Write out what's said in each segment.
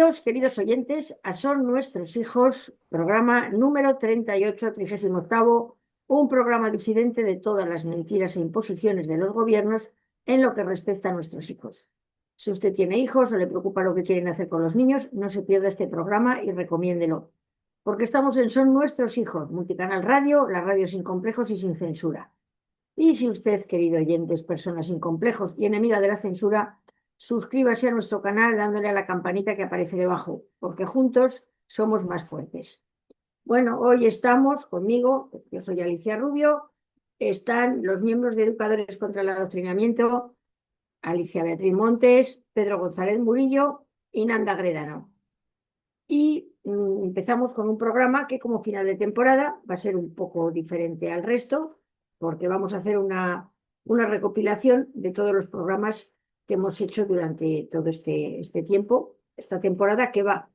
Bienvenidos, queridos oyentes, a Son Nuestros Hijos, programa número 38, 38, un programa disidente de todas las mentiras e imposiciones de los gobiernos en lo que respecta a nuestros hijos. Si usted tiene hijos o le preocupa lo que quieren hacer con los niños, no se pierda este programa y recomiéndelo. Porque estamos en Son Nuestros Hijos, multicanal radio, la radio sin complejos y sin censura. Y si usted, querido oyente, es persona sin complejos y enemiga de la censura, suscríbase a nuestro canal dándole a la campanita que aparece debajo, porque juntos somos más fuertes. Bueno, hoy estamos conmigo, yo soy Alicia Rubio, están los miembros de Educadores contra el Adoctrinamiento, Alicia Beatriz Montes, Pedro González Murillo y Nanda Gredano. Y empezamos con un programa que como final de temporada va a ser un poco diferente al resto, porque vamos a hacer una recopilación de todos los programas que hemos hecho durante todo este tiempo, esta temporada que va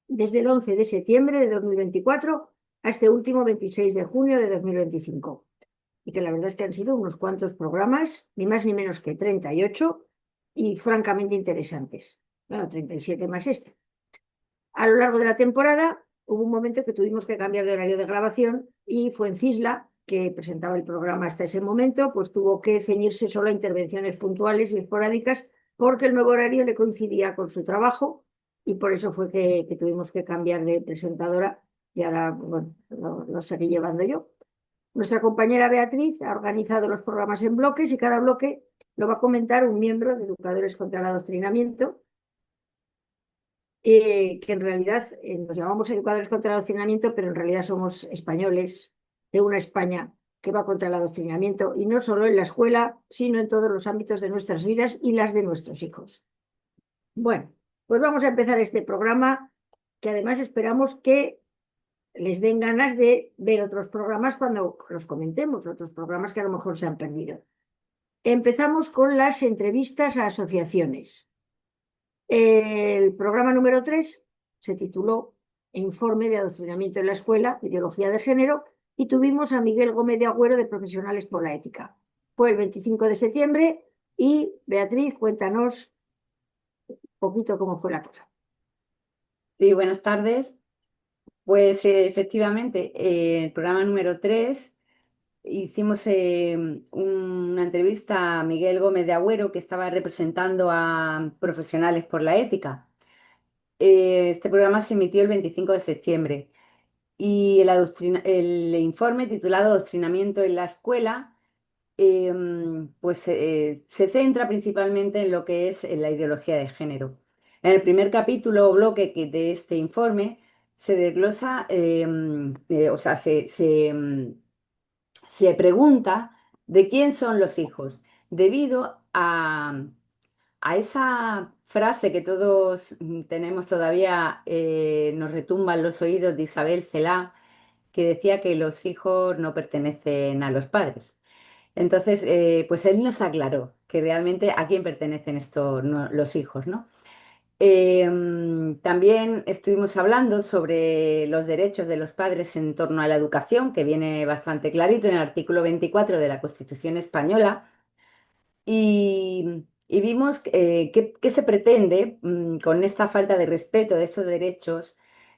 desde el 11 de septiembre de 2024 a este último 26 de junio de 2025. Y que la verdad es que han sido unos cuantos programas, ni más ni menos que 38, y francamente interesantes. Bueno, 37 más este. A lo largo de la temporada hubo un momento que tuvimos que cambiar de horario de grabación y fue en Cisla, que presentaba el programa hasta ese momento, pues tuvo que ceñirse solo a intervenciones puntuales y esporádicas porque el nuevo horario le coincidía con su trabajo y por eso fue que tuvimos que cambiar de presentadora y ahora bueno, lo seguí llevando yo. Nuestra compañera Beatriz ha organizado los programas en bloques y cada bloque lo va a comentar un miembro de Educadores contra el Adoctrinamiento, que en realidad nos llamamos educadores contra el adoctrinamiento, pero en realidad somos españoles de una España que va contra el adoctrinamiento, y no solo en la escuela, sino en todos los ámbitos de nuestras vidas y las de nuestros hijos. Bueno, pues vamos a empezar este programa, que además esperamos que les den ganas de ver otros programas cuando los comentemos, otros programas que a lo mejor se han perdido. Empezamos con las entrevistas a asociaciones. El programa número 3 se tituló Informe de Adoctrinamiento en la Escuela, Ideología de Género, y tuvimos a Miguel Gómez de Agüero de Profesionales por la Ética. Fue el 25 de septiembre y Beatriz, cuéntanos un poquito cómo fue la cosa. Sí, buenas tardes. Pues efectivamente, el programa número 3 hicimos una entrevista a Miguel Gómez de Agüero, que estaba representando a Profesionales por la Ética. Este programa se emitió el 25 de septiembre y el informe titulado Adoctrinamiento en la Escuela pues se centra principalmente en lo que es la ideología de género. En el primer capítulo o bloque de este informe se desglosa, o sea, se pregunta de quién son los hijos, debido a esa frase que todos tenemos todavía, nos retumba en los oídos, de Isabel Celá, que decía que los hijos no pertenecen a los padres. Entonces, pues él nos aclaró que realmente a quién pertenecen los hijos, ¿no? También estuvimos hablando sobre los derechos de los padres en torno a la educación, que viene bastante clarito en el artículo 24 de la Constitución española, y vimos qué se pretende con esta falta de respeto de estos derechos,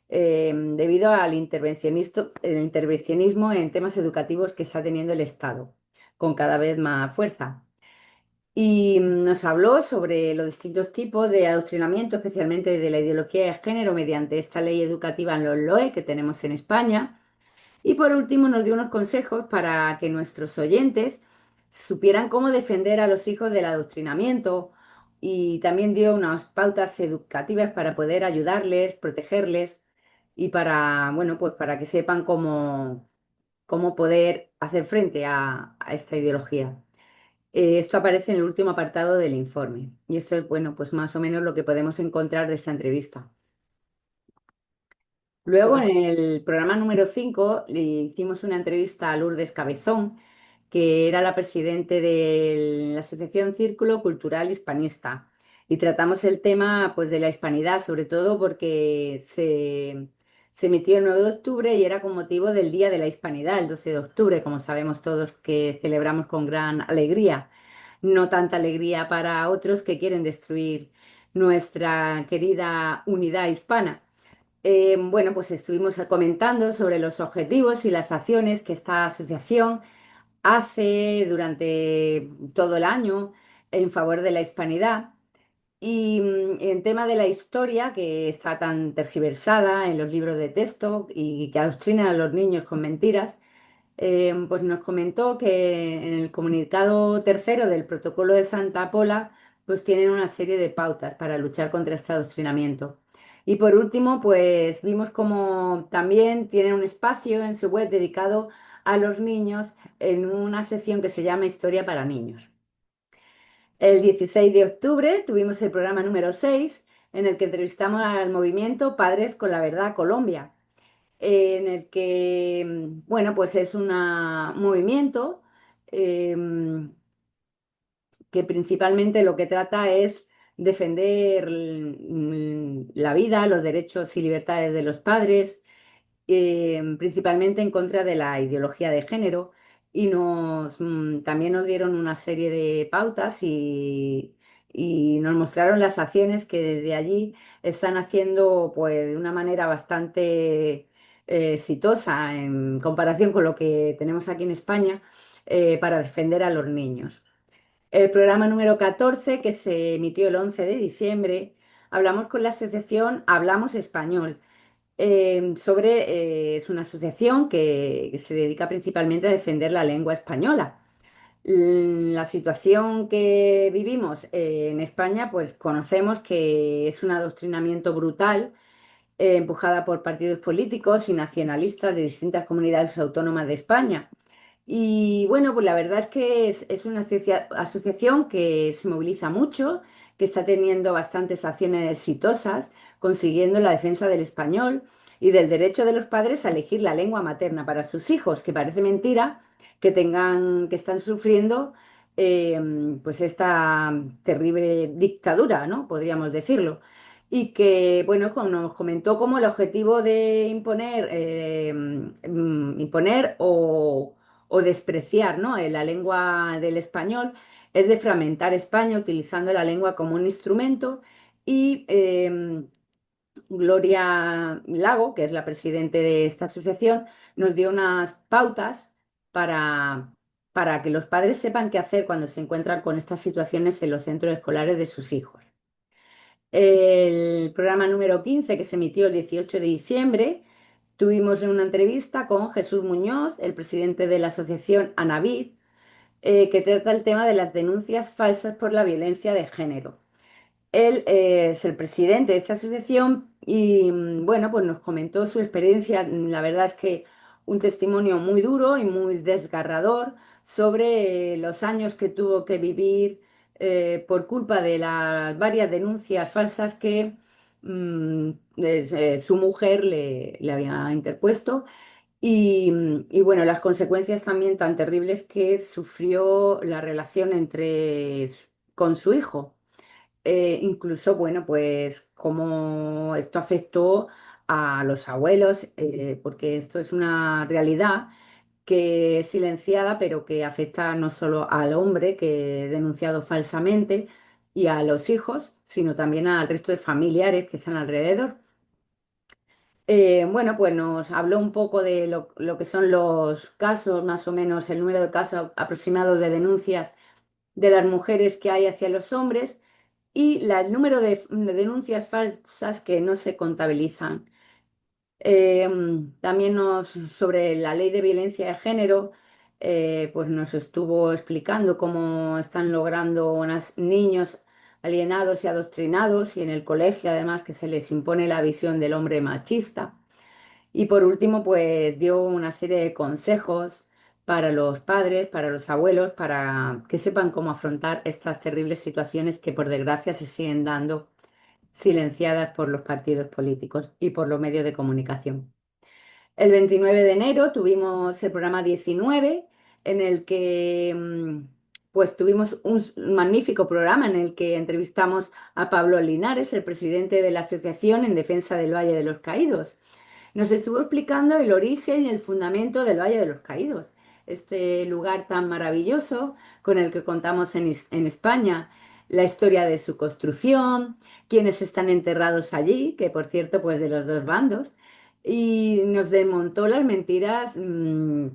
debido al el intervencionismo en temas educativos que está teniendo el Estado, con cada vez más fuerza. Y nos habló sobre los distintos tipos de adoctrinamiento, especialmente de la ideología de género, mediante esta ley educativa en los LOE que tenemos en España. Y por último nos dio unos consejos para que nuestros oyentes supieran cómo defender a los hijos del adoctrinamiento, y también dio unas pautas educativas para poder ayudarles, protegerles y para, bueno, pues para que sepan cómo poder hacer frente a esta ideología. Esto aparece en el último apartado del informe y esto es, bueno, pues más o menos lo que podemos encontrar de esta entrevista. Luego, Pues en el programa número 5 le hicimos una entrevista a Lourdes Cabezón, que era la presidente de la Asociación Círculo Cultural Hispanista, y tratamos el tema, pues, de la hispanidad, sobre todo porque se emitió el 9 de octubre y era con motivo del Día de la Hispanidad, el 12 de octubre, como sabemos todos que celebramos con gran alegría. No tanta alegría para otros que quieren destruir nuestra querida unidad hispana. Bueno, pues estuvimos comentando sobre los objetivos y las acciones que esta asociación hace durante todo el año en favor de la hispanidad. Y en tema de la historia, que está tan tergiversada en los libros de texto y que adoctrina a los niños con mentiras, pues nos comentó que en el comunicado tercero del protocolo de Santa Pola, pues tienen una serie de pautas para luchar contra este adoctrinamiento. Y por último, pues vimos como también tienen un espacio en su web dedicado a los niños en una sección que se llama Historia para Niños. El 16 de octubre tuvimos el programa número 6, en el que entrevistamos al movimiento Padres con la Verdad Colombia, en el que, bueno, pues es un movimiento eh, que principalmente lo que trata es defender la vida, los derechos y libertades de los padres, principalmente en contra de la ideología de género, y también nos dieron una serie de pautas y nos mostraron las acciones que desde allí están haciendo pues, de una manera bastante exitosa en comparación con lo que tenemos aquí en España, para defender a los niños. El programa número 14, que se emitió el 11 de diciembre, hablamos con la asociación Hablamos Español. Es una asociación que se dedica principalmente a defender la lengua española. La situación que vivimos en España, pues conocemos que es un adoctrinamiento brutal, empujada por partidos políticos y nacionalistas de distintas comunidades autónomas de España. Y bueno, pues la verdad es que es una asociación que se moviliza mucho, que está teniendo bastantes acciones exitosas, consiguiendo la defensa del español y del derecho de los padres a elegir la lengua materna para sus hijos, que parece mentira que están sufriendo pues esta terrible dictadura, ¿no? Podríamos decirlo. Y que, bueno, nos comentó como el objetivo de imponer o despreciar, ¿no? La lengua del español es de fragmentar España utilizando la lengua como un instrumento y Gloria Lago, que es la presidente de esta asociación, nos dio unas pautas para, para que los padres sepan qué hacer cuando se encuentran con estas situaciones en los centros escolares de sus hijos. El programa número 15, que se emitió el 18 de diciembre, tuvimos una entrevista con Jesús Muñoz, el presidente de la asociación Anavid, que trata el tema de las denuncias falsas por la violencia de género. Él es el presidente de esta asociación y bueno, pues nos comentó su experiencia. La verdad es que un testimonio muy duro y muy desgarrador sobre los años que tuvo que vivir por culpa de las varias denuncias falsas que su mujer le había interpuesto y bueno, las consecuencias también tan terribles que sufrió la relación con su hijo. Incluso, bueno, pues cómo esto afectó a los abuelos, porque esto es una realidad que es silenciada, pero que afecta no solo al hombre que he denunciado falsamente y a los hijos, sino también al resto de familiares que están alrededor. Bueno, pues nos habló un poco de lo que son los casos, más o menos el número de casos aproximados de denuncias de las mujeres que hay hacia los hombres y el número de denuncias falsas que no se contabilizan. Eh, También sobre la ley de violencia de género, pues nos estuvo explicando cómo están logrando niños alienados y adoctrinados y en el colegio además que se les impone la visión del hombre machista. Y por último, pues dio una serie de consejos para los padres, para los abuelos, para que sepan cómo afrontar estas terribles situaciones que por desgracia se siguen dando silenciadas por los partidos políticos y por los medios de comunicación. El 29 de enero tuvimos el programa 19, en el que pues tuvimos un magnífico programa en el que entrevistamos a Pablo Linares, el presidente de la Asociación en Defensa del Valle de los Caídos. Nos estuvo explicando el origen y el fundamento del Valle de los Caídos, este lugar tan maravilloso con el que contamos en España, la historia de su construcción, quiénes están enterrados allí, que por cierto, pues de los dos bandos, y nos desmontó las mentiras,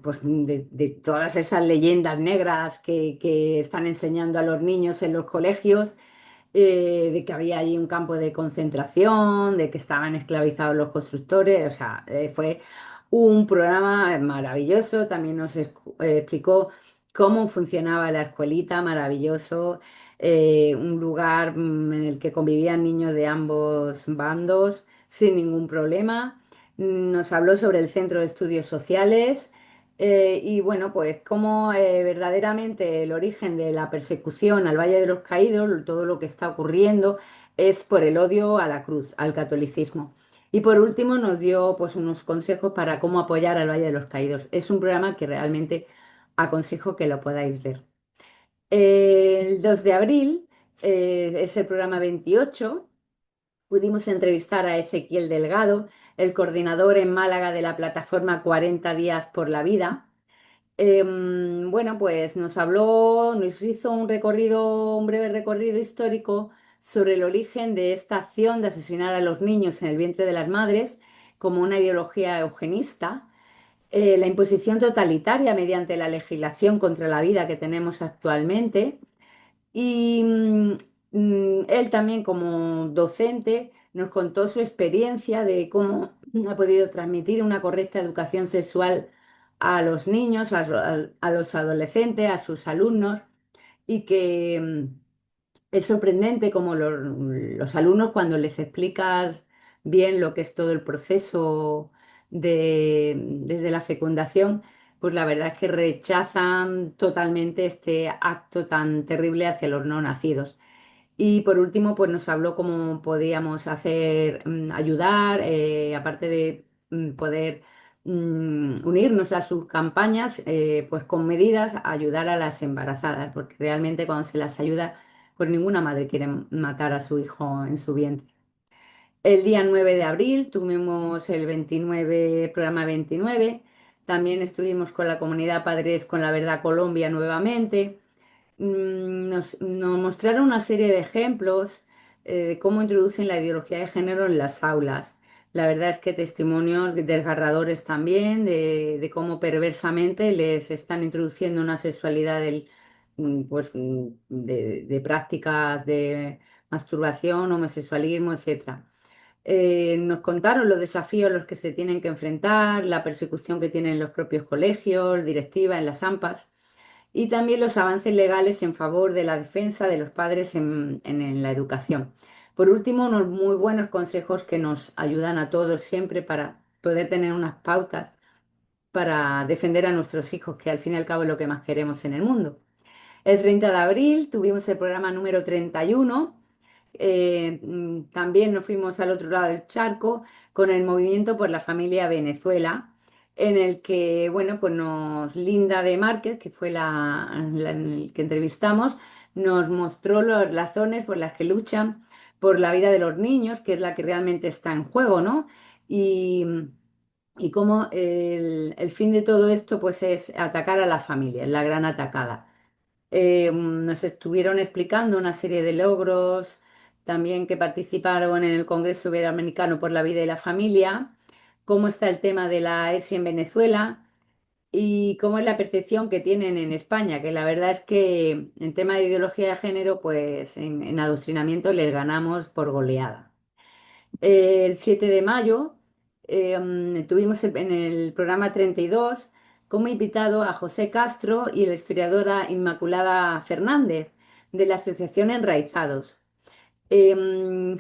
pues de todas esas leyendas negras que están enseñando a los niños en los colegios, de que había allí un campo de concentración, de que estaban esclavizados los constructores, o sea, fue un programa maravilloso, también nos explicó cómo funcionaba la escuelita, maravilloso, un lugar en el que convivían niños de ambos bandos sin ningún problema. Nos habló sobre el Centro de Estudios Sociales. Y bueno, pues cómo verdaderamente el origen de la persecución al Valle de los Caídos, todo lo que está ocurriendo, es por el odio a la cruz, al catolicismo. Y por último nos dio pues unos consejos para cómo apoyar al Valle de los Caídos. Es un programa que realmente aconsejo que lo podáis ver. El 2 de abril es el programa 28. Pudimos entrevistar a Ezequiel Delgado, el coordinador en Málaga de la plataforma 40 días por la vida. Bueno, pues nos habló, nos hizo un recorrido, un breve recorrido histórico sobre el origen de esta acción de asesinar a los niños en el vientre de las madres como una ideología eugenista, la imposición totalitaria mediante la legislación contra la vida que tenemos actualmente y él también como docente nos contó su experiencia de cómo ha podido transmitir una correcta educación sexual a los niños, a los adolescentes, a sus alumnos y que es sorprendente como los alumnos cuando les explicas bien lo que es todo el proceso desde la fecundación, pues la verdad es que rechazan totalmente este acto tan terrible hacia los no nacidos. Y por último, pues nos habló cómo podíamos hacer, ayudar, aparte de poder unirnos a sus campañas, pues con medidas, ayudar a las embarazadas, porque realmente cuando se las ayuda, pues ninguna madre quiere matar a su hijo en su vientre. El día 9 de abril tuvimos el 29, programa 29. También estuvimos con la comunidad Padres con la Verdad Colombia nuevamente. Nos mostraron una serie de ejemplos de cómo introducen la ideología de género en las aulas. La verdad es que testimonios desgarradores también de cómo perversamente les están introduciendo una sexualidad de prácticas de masturbación, homosexualismo, etcétera. Nos contaron los desafíos a los que se tienen que enfrentar, la persecución que tienen los propios colegios, directivas, en las AMPAs y también los avances legales en favor de la defensa de los padres en la educación. Por último, unos muy buenos consejos que nos ayudan a todos siempre para poder tener unas pautas para defender a nuestros hijos, que al fin y al cabo es lo que más queremos en el mundo. El 30 de abril tuvimos el programa número 31. También nos fuimos al otro lado del charco con el Movimiento por la Familia Venezuela, en el que, bueno, pues Linda de Márquez, que fue en el que entrevistamos, nos mostró las razones por las que luchan por la vida de los niños, que es la que realmente está en juego, ¿no? Y, y cómo el fin de todo esto, pues, es atacar a la familia, es la gran atacada. Nos estuvieron explicando una serie de logros, también que participaron en el Congreso Iberoamericano por la Vida y la Familia, cómo está el tema de la ESI en Venezuela y cómo es la percepción que tienen en España, que la verdad es que en tema de ideología de género, pues en adoctrinamiento les ganamos por goleada. El 7 de mayo tuvimos en el programa 32 como invitado a José Castro y la historiadora Inmaculada Fernández de la Asociación Enraizados.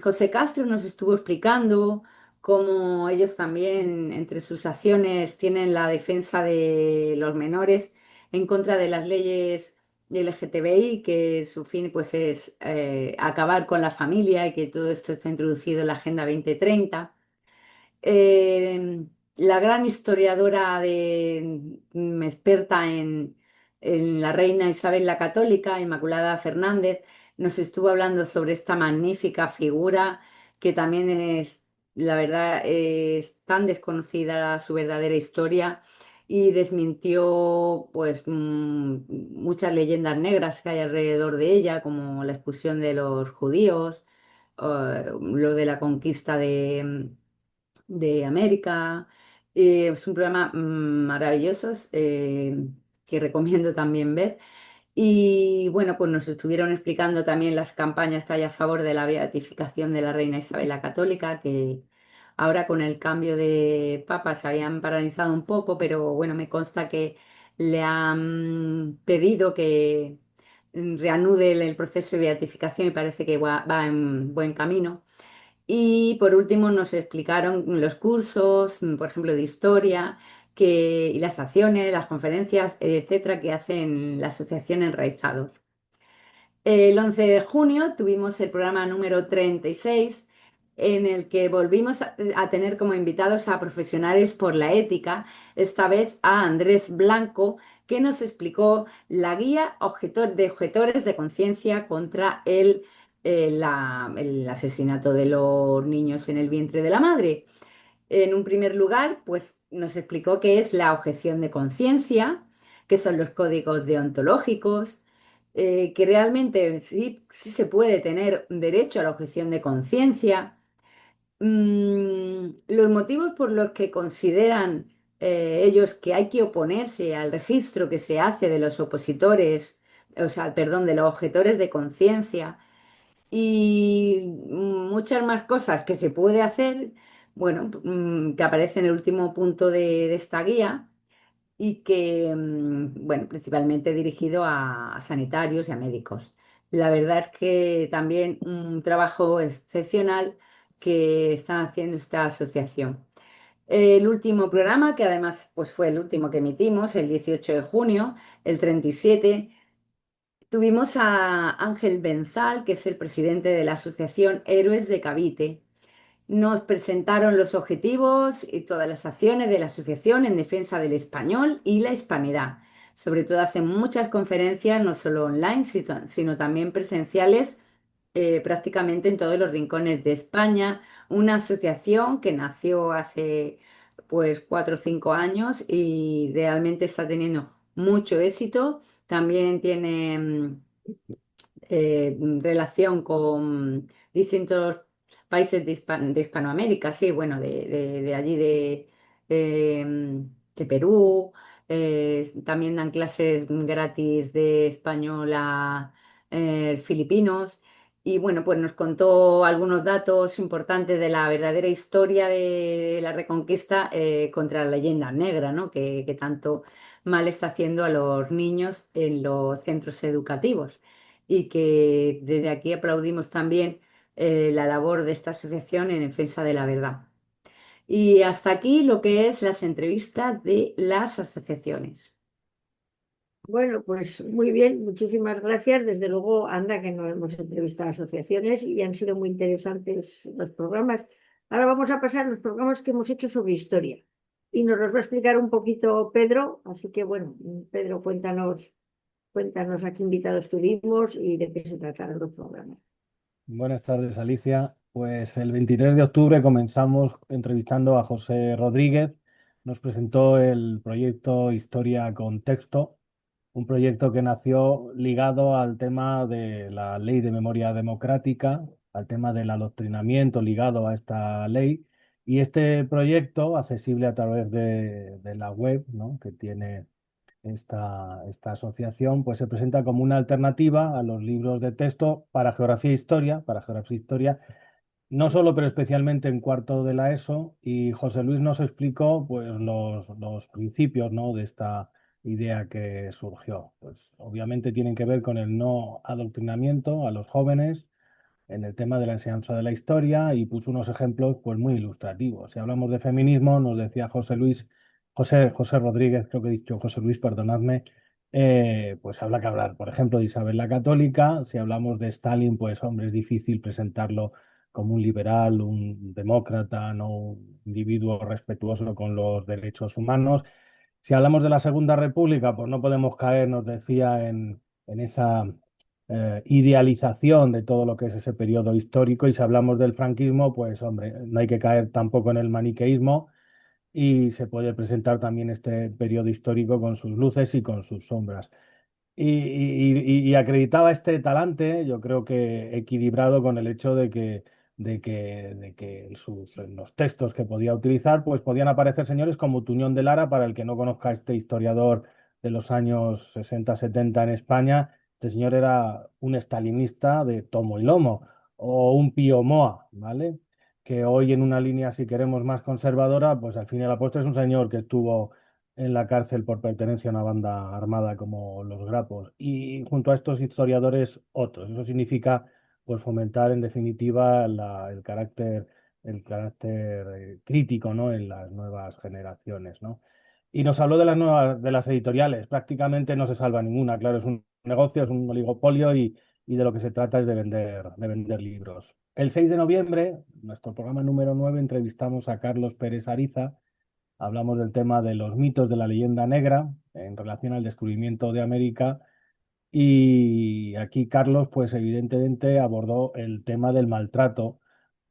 José Castro nos estuvo explicando cómo ellos también, entre sus acciones, tienen la defensa de los menores en contra de las leyes LGTBI, que su fin pues, es acabar con la familia y que todo esto está introducido en la Agenda 2030. La gran historiadora experta en la reina Isabel la Católica, Inmaculada Fernández, nos estuvo hablando sobre esta magnífica figura que también es, la verdad, es tan desconocida su verdadera historia y desmintió pues muchas leyendas negras que hay alrededor de ella, como la expulsión de los judíos, lo de la conquista de América. Es un programa maravilloso, que recomiendo también ver. Y bueno, pues nos estuvieron explicando también las campañas que hay a favor de la beatificación de la reina Isabel la Católica, que ahora con el cambio de papa se habían paralizado un poco, pero bueno, me consta que le han pedido que reanude el proceso de beatificación y parece que va en buen camino. Y por último nos explicaron los cursos, por ejemplo, de historia, y las acciones, las conferencias, etcétera, que hacen la Asociación Enraizados. El 11 de junio tuvimos el programa número 36, en el que volvimos a tener como invitados a profesionales por la ética, esta vez a Andrés Blanco, que nos explicó la guía de objetores de conciencia contra el asesinato de los niños en el vientre de la madre. En un primer lugar, pues nos explicó qué es la objeción de conciencia, qué son los códigos deontológicos, que realmente sí se puede tener derecho a la objeción de conciencia, los motivos por los que consideran ellos que hay que oponerse al registro que se hace de los opositores, o sea, perdón, de los objetores de conciencia y muchas más cosas que se puede hacer, bueno, que aparece en el último punto de esta guía y que, bueno, principalmente dirigido a sanitarios y a médicos. La verdad es que también un trabajo excepcional que está haciendo esta asociación. El último programa, que además pues, fue el último que emitimos, el 18 de junio, el 37. Tuvimos a Ángel Benzal, que es el presidente de la Asociación Héroes de Cavite. Nos presentaron los objetivos y todas las acciones de la asociación en defensa del español y la hispanidad. Sobre todo hacen muchas conferencias, no solo online, sino también presenciales, prácticamente en todos los rincones de España. Una asociación que nació hace pues 4 o 5 años y realmente está teniendo mucho éxito. También tiene relación con distintos países de Hispanoamérica, sí, bueno, de allí de Perú. También dan clases gratis de español a filipinos. Y bueno, pues nos contó algunos datos importantes de la verdadera historia de la Reconquista contra la leyenda negra, ¿no? Que tanto mal está haciendo a los niños en los centros educativos y que desde aquí aplaudimos también la labor de esta asociación en defensa de la verdad. Y hasta aquí lo que es las entrevistas de las asociaciones. Bueno, pues muy bien, muchísimas gracias. Desde luego, anda que no hemos entrevistado a asociaciones y han sido muy interesantes los programas. Ahora vamos a pasar a los programas que hemos hecho sobre historia. Y nos los va a explicar un poquito Pedro. Así que bueno, Pedro, cuéntanos a qué invitados tuvimos y de qué se trataron los programas. Buenas tardes, Alicia. Pues el 23 de octubre comenzamos entrevistando a José Rodríguez. Nos presentó el proyecto Historia con Texto, un proyecto que nació ligado al tema de la Ley de Memoria Democrática, al tema del adoctrinamiento ligado a esta ley. Y este proyecto, accesible a través de la web, ¿no?, que tiene esta asociación, pues se presenta como una alternativa a los libros de texto para geografía e historia, no solo, pero especialmente en cuarto de la ESO. Y José Luis nos explicó pues, los principios, ¿no?, de esta idea que surgió. Pues obviamente tienen que ver con el no adoctrinamiento a los jóvenes en el tema de la enseñanza de la historia y puso unos ejemplos pues muy ilustrativos. Si hablamos de feminismo, nos decía José Rodríguez, creo que he dicho José Luis, perdonadme, pues habla que hablar, por ejemplo, de Isabel la Católica. Si hablamos de Stalin, pues hombre, es difícil presentarlo como un liberal, un demócrata, no un individuo respetuoso con los derechos humanos. Si hablamos de la Segunda República, pues no podemos caer, nos decía, en esa idealización de todo lo que es ese periodo histórico. Y si hablamos del franquismo, pues hombre, no hay que caer tampoco en el maniqueísmo. y se puede presentar también este periodo histórico con sus luces y con sus sombras. Y acreditaba este talante, yo creo que equilibrado con el hecho de que en los textos que podía utilizar, pues podían aparecer señores como Tuñón de Lara, para el que no conozca a este historiador de los años 60-70 en España. Este señor era un estalinista de tomo y lomo, o un Pío Moa, ¿vale? Que hoy en una línea, si queremos, más conservadora, pues al fin y al cabo es un señor que estuvo en la cárcel por pertenencia a una banda armada como los Grapos, y junto a estos historiadores otros. Eso significa, pues, fomentar en definitiva el carácter crítico, ¿no?, en las nuevas generaciones, ¿no? Y nos habló de las editoriales. Prácticamente no se salva ninguna. Claro, es un negocio, es un oligopolio, y de lo que se trata es de vender libros. El 6 de noviembre, nuestro programa número 9, entrevistamos a Carlos Pérez Ariza. Hablamos del tema de los mitos de la leyenda negra en relación al descubrimiento de América, y aquí Carlos, pues evidentemente abordó el tema del maltrato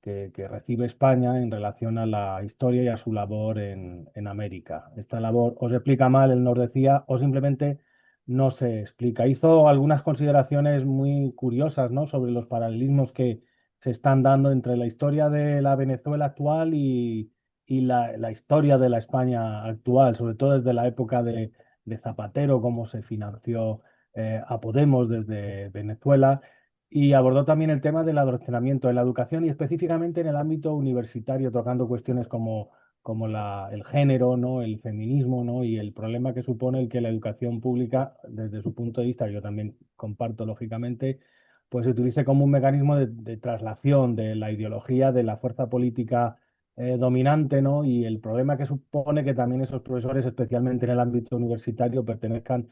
que recibe España en relación a la historia y a su labor en América. Esta labor o se explica mal, él nos decía, o simplemente no se explica. Hizo algunas consideraciones muy curiosas, ¿no?, sobre los paralelismos que se están dando entre la historia de la Venezuela actual y la historia de la España actual, sobre todo desde la época de Zapatero, cómo se financió a Podemos desde Venezuela, y abordó también el tema del adoctrinamiento en la educación y específicamente en el ámbito universitario, tocando cuestiones como el género, ¿no?, el feminismo, ¿no?, y el problema que supone el que la educación pública, desde su punto de vista, yo también comparto lógicamente, pues se utilice como un mecanismo de traslación de la ideología de la fuerza política dominante, ¿no? Y el problema que supone que también esos profesores, especialmente en el ámbito universitario, pertenezcan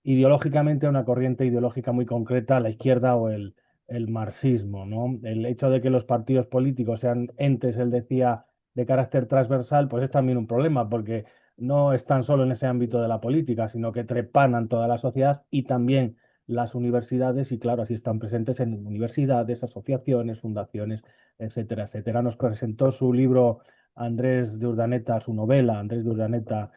ideológicamente a una corriente ideológica muy concreta, la izquierda o el marxismo, ¿no? El hecho de que los partidos políticos sean entes, él decía, de carácter transversal, pues es también un problema, porque no están solo en ese ámbito de la política, sino que trepanan toda la sociedad y también las universidades, y claro, así están presentes en universidades, asociaciones, fundaciones, etcétera, etcétera. Nos presentó su libro Andrés de Urdaneta, su novela Andrés de Urdaneta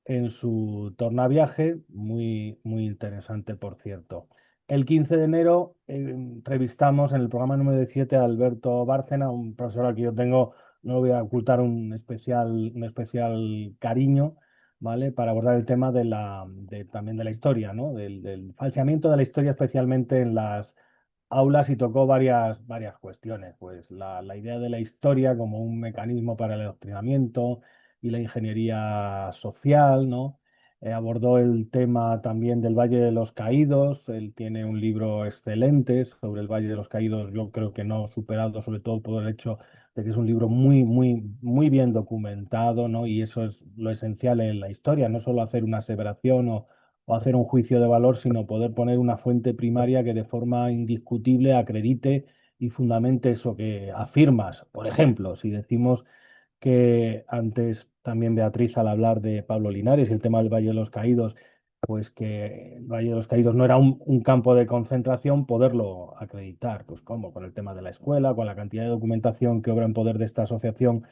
en su tornaviaje, muy, muy interesante, por cierto. El 15 de enero entrevistamos en el programa número 17 a Alberto Bárcena, un profesor al que yo tengo, no lo voy a ocultar, un especial cariño, ¿vale? Para abordar el tema también de la historia, ¿no? Del falseamiento de la historia, especialmente en las aulas, y tocó varias cuestiones, pues la idea de la historia como un mecanismo para el adoctrinamiento y la ingeniería social, ¿no? Abordó el tema también del Valle de los Caídos. Él tiene un libro excelente sobre el Valle de los Caídos, yo creo que no superado, sobre todo por el hecho de que es un libro muy, muy, muy bien documentado, ¿no? Y eso es lo esencial en la historia, no solo hacer una aseveración o hacer un juicio de valor, sino poder poner una fuente primaria que de forma indiscutible acredite y fundamente eso que afirmas. Por ejemplo, si decimos que antes también Beatriz, al hablar de Pablo Linares y el tema del Valle de los Caídos, pues que el Valle de los Caídos no era un campo de concentración, poderlo acreditar. Pues cómo, con el tema de la escuela, con la cantidad de documentación que obra en poder de esta asociación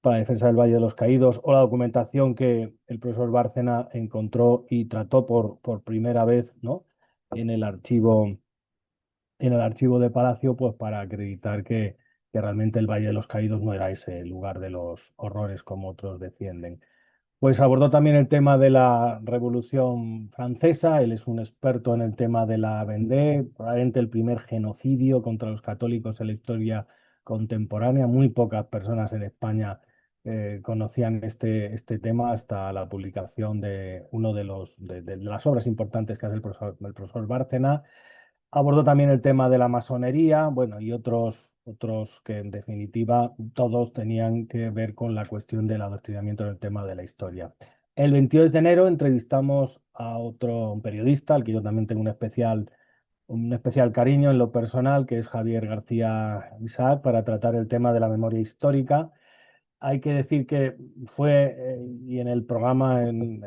para la defensa del Valle de los Caídos, o la documentación que el profesor Bárcena encontró y trató por primera vez, ¿no?, en el archivo, de Palacio, pues para acreditar que realmente el Valle de los Caídos no era ese lugar de los horrores como otros defienden. Pues abordó también el tema de la Revolución Francesa. Él es un experto en el tema de la Vendée, probablemente el primer genocidio contra los católicos en la historia contemporánea. Muy pocas personas en España conocían este tema hasta la publicación de uno de las obras importantes que hace el profesor Bárcena. Abordó también el tema de la masonería, bueno, y otros que en definitiva todos tenían que ver con la cuestión del adoctrinamiento en el tema de la historia. El 22 de enero entrevistamos a otro periodista, al que yo también tengo un especial cariño en lo personal, que es Javier García Isaac, para tratar el tema de la memoria histórica. Hay que decir que fue, y en el programa él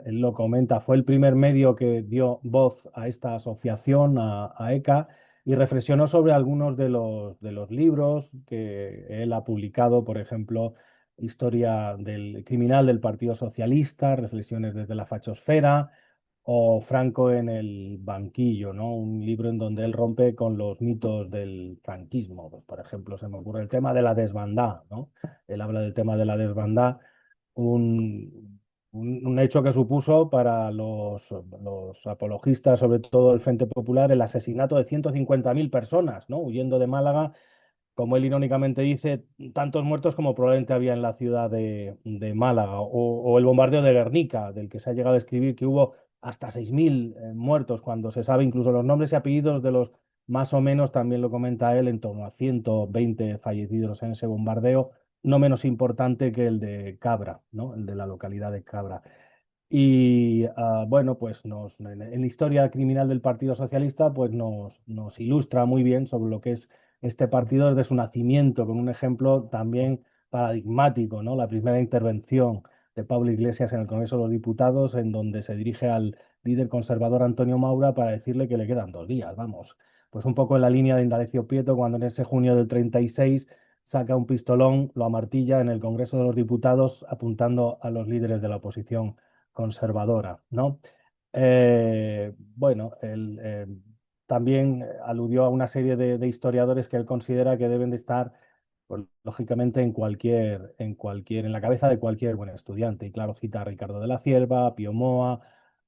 lo comenta, fue el primer medio que dio voz a esta asociación, a ECA, y reflexionó sobre algunos de los libros que él ha publicado, por ejemplo, historia del criminal del Partido Socialista, reflexiones desde la fachosfera, o Franco en el banquillo, ¿no? Un libro en donde él rompe con los mitos del franquismo. Pues, por ejemplo, se me ocurre el tema de la desbandada, ¿no? Él habla del tema de la desbandada, un, un hecho que supuso para los apologistas, sobre todo el Frente Popular, el asesinato de 150.000 personas, ¿no? Huyendo de Málaga, como él irónicamente dice, tantos muertos como probablemente había en la ciudad de Málaga, o el bombardeo de Guernica, del que se ha llegado a escribir que hubo hasta 6.000 muertos, cuando se sabe incluso los nombres y apellidos de los más o menos, también lo comenta él, en torno a 120 fallecidos en ese bombardeo, no menos importante que el de Cabra, ¿no? El de la localidad de Cabra. Y bueno, pues en la historia criminal del Partido Socialista, pues nos ilustra muy bien sobre lo que es este partido desde su nacimiento, con un ejemplo también paradigmático, ¿no? La primera intervención de Pablo Iglesias en el Congreso de los Diputados, en donde se dirige al líder conservador Antonio Maura para decirle que le quedan 2 días, vamos. Pues un poco en la línea de Indalecio Prieto, cuando en ese junio del 36 saca un pistolón, lo amartilla en el Congreso de los Diputados, apuntando a los líderes de la oposición conservadora, ¿no? Bueno, él también aludió a una serie de historiadores que él considera que deben de estar, pues, lógicamente, en la cabeza de cualquier buen estudiante. Y claro, cita a Ricardo de la Cierva, a Pío Moa,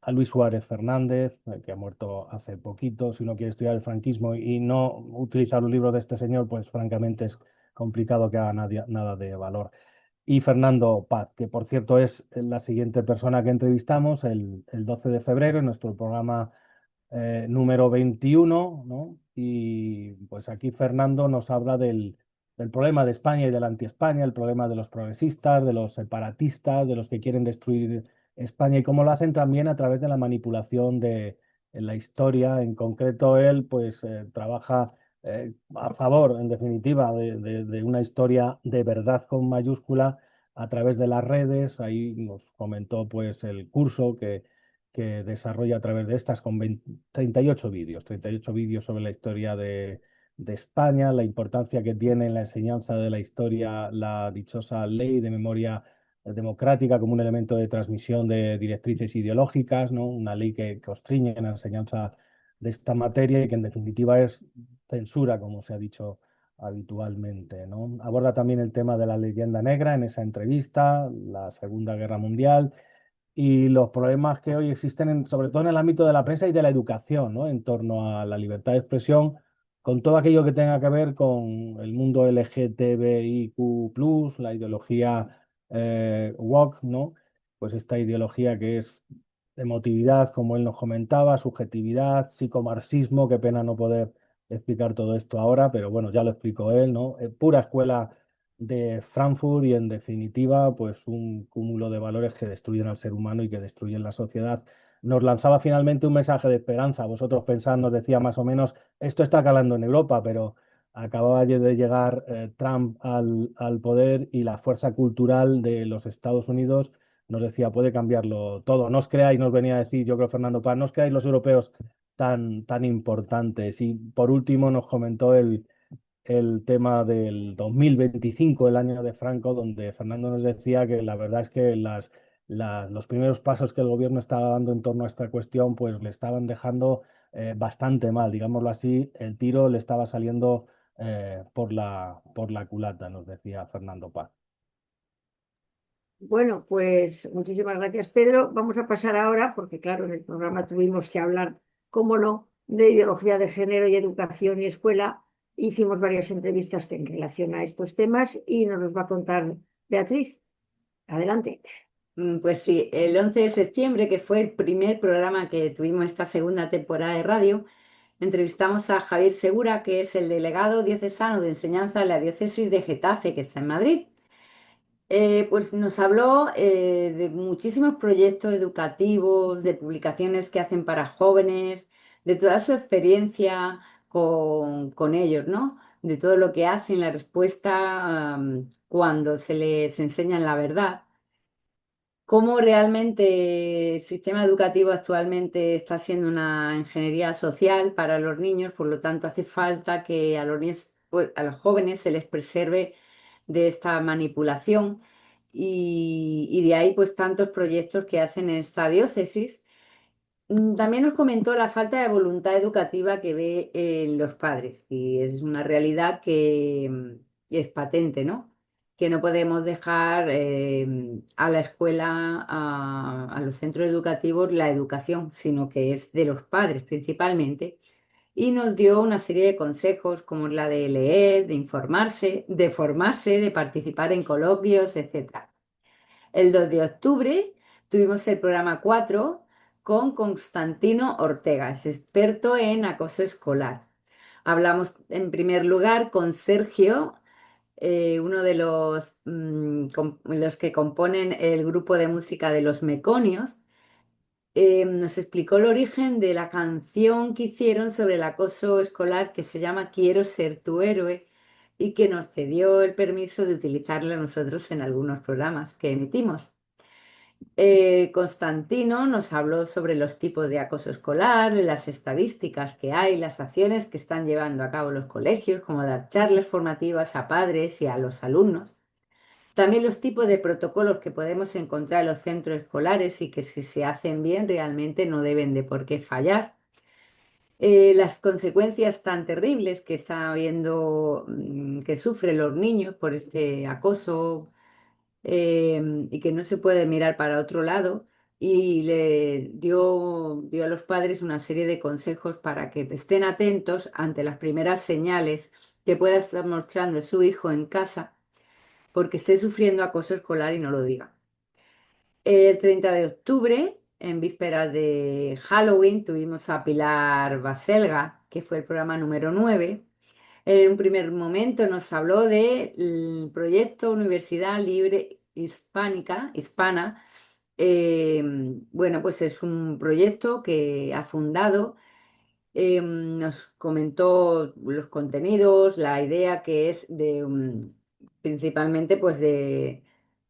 a Luis Suárez Fernández, que ha muerto hace poquito. Si uno quiere estudiar el franquismo y no utilizar los libros de este señor, pues francamente es complicado que haga nada de valor. Y Fernando Paz, que por cierto es la siguiente persona que entrevistamos el 12 de febrero en nuestro programa número 21, ¿no? Y pues aquí Fernando nos habla del problema de España y de la anti-España, el problema de los progresistas, de los separatistas, de los que quieren destruir España, y cómo lo hacen también a través de la manipulación de en la historia. En concreto, él pues trabaja a favor, en definitiva, de una historia de verdad con mayúscula a través de las redes. Ahí nos comentó pues el curso que desarrolla a través de estas con 38 vídeos sobre la historia de España, la importancia que tiene en la enseñanza de la historia la dichosa ley de memoria democrática como un elemento de transmisión de directrices ideológicas, ¿no? Una ley que constriñe en la enseñanza de esta materia y que en definitiva es censura, como se ha dicho habitualmente, ¿no? Aborda también el tema de la leyenda negra en esa entrevista, la Segunda Guerra Mundial y los problemas que hoy existen, sobre todo en el ámbito de la prensa y de la educación, ¿no? En torno a la libertad de expresión, con todo aquello que tenga que ver con el mundo LGTBIQ+, la ideología woke, ¿no? Pues esta ideología que es emotividad, como él nos comentaba, subjetividad, psicomarxismo, qué pena no poder explicar todo esto ahora, pero bueno, ya lo explicó él, ¿no? Pura escuela de Frankfurt y en definitiva, pues un cúmulo de valores que destruyen al ser humano y que destruyen la sociedad. Nos lanzaba finalmente un mensaje de esperanza. Vosotros pensáis, nos decía más o menos, esto está calando en Europa, pero acababa de llegar Trump al poder y la fuerza cultural de los Estados Unidos nos decía, puede cambiarlo todo. No os creáis, nos venía a decir, yo creo Fernando Paz, no os creáis los europeos tan importantes. Y por último nos comentó el tema del 2025, el año de Franco, donde Fernando nos decía que la verdad es que los primeros pasos que el gobierno estaba dando en torno a esta cuestión, pues le estaban dejando bastante mal, digámoslo así, el tiro le estaba saliendo por la culata, nos decía Fernando Paz. Bueno, pues muchísimas gracias, Pedro. Vamos a pasar ahora, porque claro, en el programa tuvimos que hablar, cómo no, de ideología de género y educación y escuela. Hicimos varias entrevistas en relación a estos temas y nos los va a contar Beatriz. Adelante. Pues sí, el 11 de septiembre, que fue el primer programa que tuvimos esta segunda temporada de radio, entrevistamos a Javier Segura, que es el delegado diocesano de enseñanza de la diócesis de Getafe, que está en Madrid. Pues nos habló de muchísimos proyectos educativos, de publicaciones que hacen para jóvenes, de toda su experiencia con ellos, ¿no? De todo lo que hacen, la respuesta, cuando se les enseña la verdad. Cómo realmente el sistema educativo actualmente está siendo una ingeniería social para los niños, por lo tanto hace falta que a los jóvenes se les preserve de esta manipulación. y de ahí pues tantos proyectos que hacen en esta diócesis. También nos comentó la falta de voluntad educativa que ve en los padres y es una realidad que es patente, ¿no? Que no podemos dejar a la escuela, a los centros educativos, la educación, sino que es de los padres principalmente. Y nos dio una serie de consejos como la de leer, de informarse, de formarse, de participar en coloquios, etc. El 2 de octubre tuvimos el programa 4 con Constantino Ortega, es experto en acoso escolar. Hablamos en primer lugar con Sergio, uno de los que componen el grupo de música de Los Meconios. Nos explicó el origen de la canción que hicieron sobre el acoso escolar que se llama Quiero ser tu héroe y que nos cedió el permiso de utilizarla nosotros en algunos programas que emitimos. Constantino nos habló sobre los tipos de acoso escolar, las estadísticas que hay, las acciones que están llevando a cabo los colegios, como las charlas formativas a padres y a los alumnos. También los tipos de protocolos que podemos encontrar en los centros escolares y que si se hacen bien realmente no deben de por qué fallar. Las consecuencias tan terribles que está habiendo, que sufren los niños por este acoso y que no se puede mirar para otro lado. Y dio a los padres una serie de consejos para que estén atentos ante las primeras señales que pueda estar mostrando su hijo en casa porque esté sufriendo acoso escolar y no lo diga. El 30 de octubre, en vísperas de Halloween, tuvimos a Pilar Baselga, que fue el programa número 9. En un primer momento nos habló del proyecto Universidad Libre Hispana. Bueno, pues es un proyecto que ha fundado. Nos comentó los contenidos, la idea que es de principalmente pues de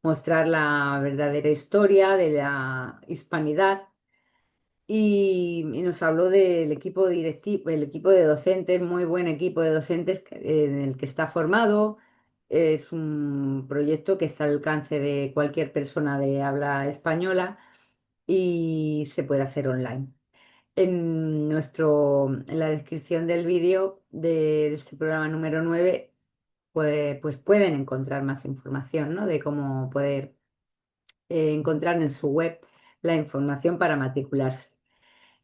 mostrar la verdadera historia de la hispanidad y nos habló del equipo directivo, el equipo de docentes, muy buen equipo de docentes en el que está formado. Es un proyecto que está al alcance de cualquier persona de habla española y se puede hacer online. En la descripción del vídeo de este programa número 9, pues pueden encontrar más información, ¿no? De cómo poder encontrar en su web la información para matricularse.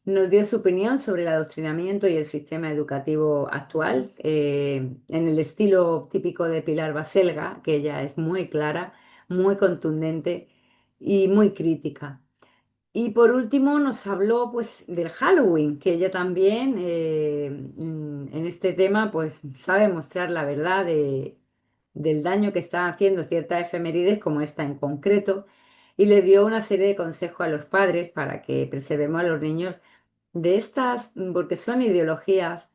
Nos dio su opinión sobre el adoctrinamiento y el sistema educativo actual, en el estilo típico de Pilar Baselga, que ella es muy clara, muy contundente y muy crítica. Y por último nos habló pues del Halloween, que ella también en este tema pues sabe mostrar la verdad del daño que están haciendo ciertas efemérides como esta en concreto y le dio una serie de consejos a los padres para que preservemos a los niños de estas, porque son ideologías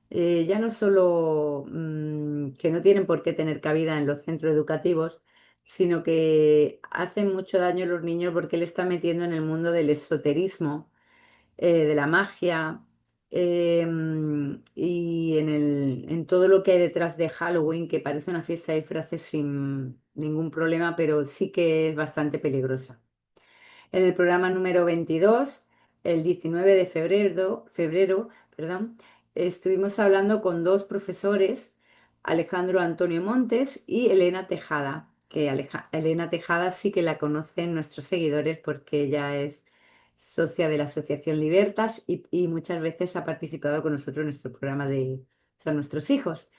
ya no solo que no tienen por qué tener cabida en los centros educativos, sino que hacen mucho daño a los niños porque le están metiendo en el mundo del esoterismo, de la magia y en todo lo que hay detrás de Halloween, que parece una fiesta de disfraces sin ningún problema, pero sí que es bastante peligrosa. En el programa número 22, el 19 de febrero, perdón, estuvimos hablando con dos profesores, Alejandro Antonio Montes y Elena Tejada, que Elena Tejada sí que la conocen nuestros seguidores porque ella es socia de la Asociación Libertas y muchas veces ha participado con nosotros en nuestro programa de Son nuestros hijos.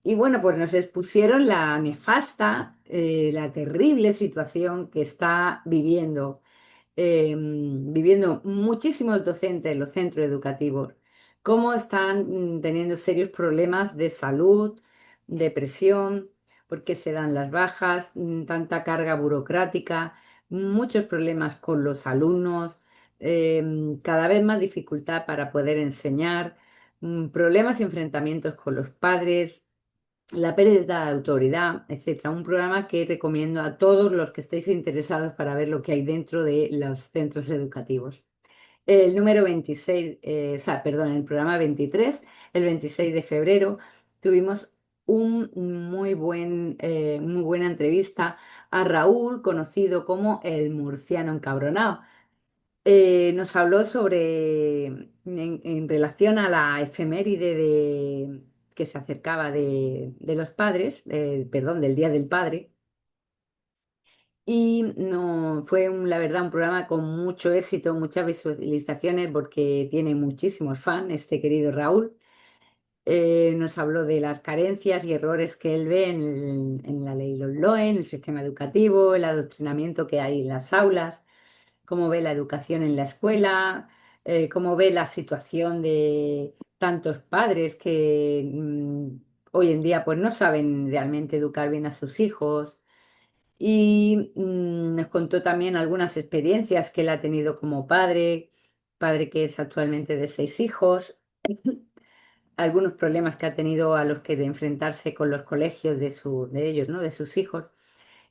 Y bueno, pues nos expusieron la nefasta, la terrible situación que está viviendo muchísimos docentes en los centros educativos, cómo están teniendo serios problemas de salud, depresión, porque se dan las bajas, tanta carga burocrática, muchos problemas con los alumnos, cada vez más dificultad para poder enseñar, problemas y enfrentamientos con los padres, la pérdida de autoridad, etcétera. Un programa que recomiendo a todos los que estéis interesados para ver lo que hay dentro de los centros educativos. El número 26, o sea, perdón, el programa 23, el 26 de febrero, tuvimos muy buena entrevista a Raúl, conocido como el murciano encabronado. Nos habló sobre, en relación a la efeméride que se acercaba de los padres, perdón, del Día del Padre. Y no, fue, la verdad, un programa con mucho éxito, muchas visualizaciones, porque tiene muchísimos fans, este querido Raúl. Nos habló de las carencias y errores que él ve en la ley LOE, en el sistema educativo, el adoctrinamiento que hay en las aulas, cómo ve la educación en la escuela, cómo ve la situación de tantos padres que hoy en día pues no saben realmente educar bien a sus hijos. Y nos contó también algunas experiencias que él ha tenido como padre que es actualmente de 6 hijos, algunos problemas que ha tenido a los que de enfrentarse con los colegios de ellos, ¿no? De sus hijos,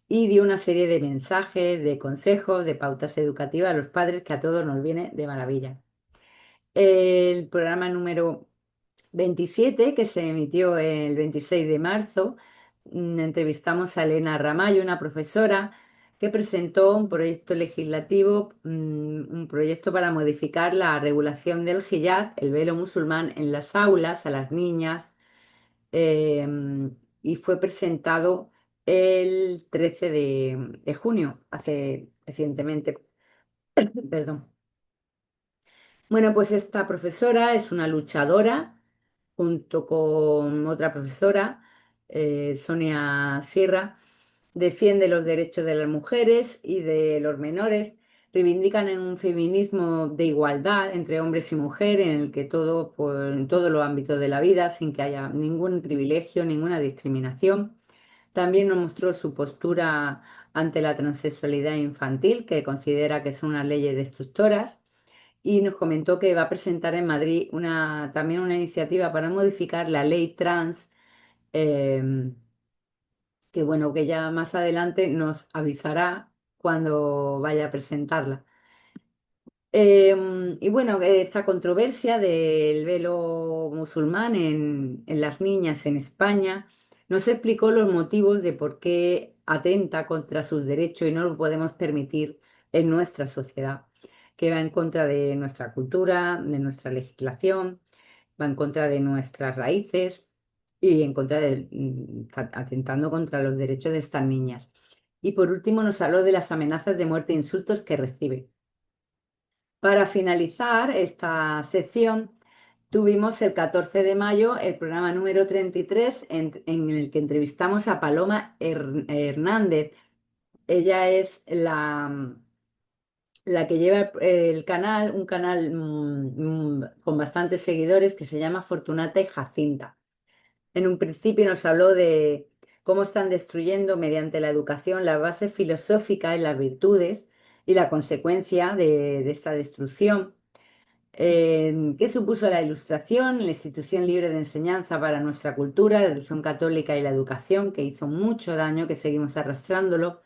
y dio una serie de mensajes, de consejos, de pautas educativas a los padres que a todos nos viene de maravilla. El programa número 27, que se emitió el 26 de marzo, entrevistamos a Elena Ramallo, una profesora que presentó un proyecto legislativo, un proyecto para modificar la regulación del hijab, el velo musulmán, en las aulas a las niñas, eh, y fue presentado el 13 de junio, hace recientemente. Perdón. Bueno, pues esta profesora es una luchadora junto con otra profesora, Sonia Sierra, defiende los derechos de las mujeres y de los menores, reivindican en un feminismo de igualdad entre hombres y mujeres en el que todo, pues, en todos los ámbitos de la vida, sin que haya ningún privilegio, ninguna discriminación. También nos mostró su postura ante la transexualidad infantil, que considera que son unas leyes destructoras, y nos comentó que va a presentar en Madrid también una iniciativa para modificar la ley trans, eh, que bueno, que ya más adelante nos avisará cuando vaya a presentarla. Y bueno, esta controversia del velo musulmán en las niñas en España nos explicó los motivos de por qué atenta contra sus derechos y no lo podemos permitir en nuestra sociedad, que va en contra de nuestra cultura, de nuestra legislación, va en contra de nuestras raíces y en contra atentando contra los derechos de estas niñas. Y por último nos habló de las amenazas de muerte e insultos que recibe. Para finalizar esta sección, tuvimos el 14 de mayo el programa número 33 en el que entrevistamos a Paloma Hernández. Ella es la que lleva el canal, un canal con bastantes seguidores que se llama Fortunata y Jacinta. En un principio nos habló de cómo están destruyendo mediante la educación las bases filosóficas y las virtudes y la consecuencia de esta destrucción. ¿Qué supuso la Ilustración, la institución libre de enseñanza para nuestra cultura, la religión católica y la educación, que hizo mucho daño, que seguimos arrastrándolo?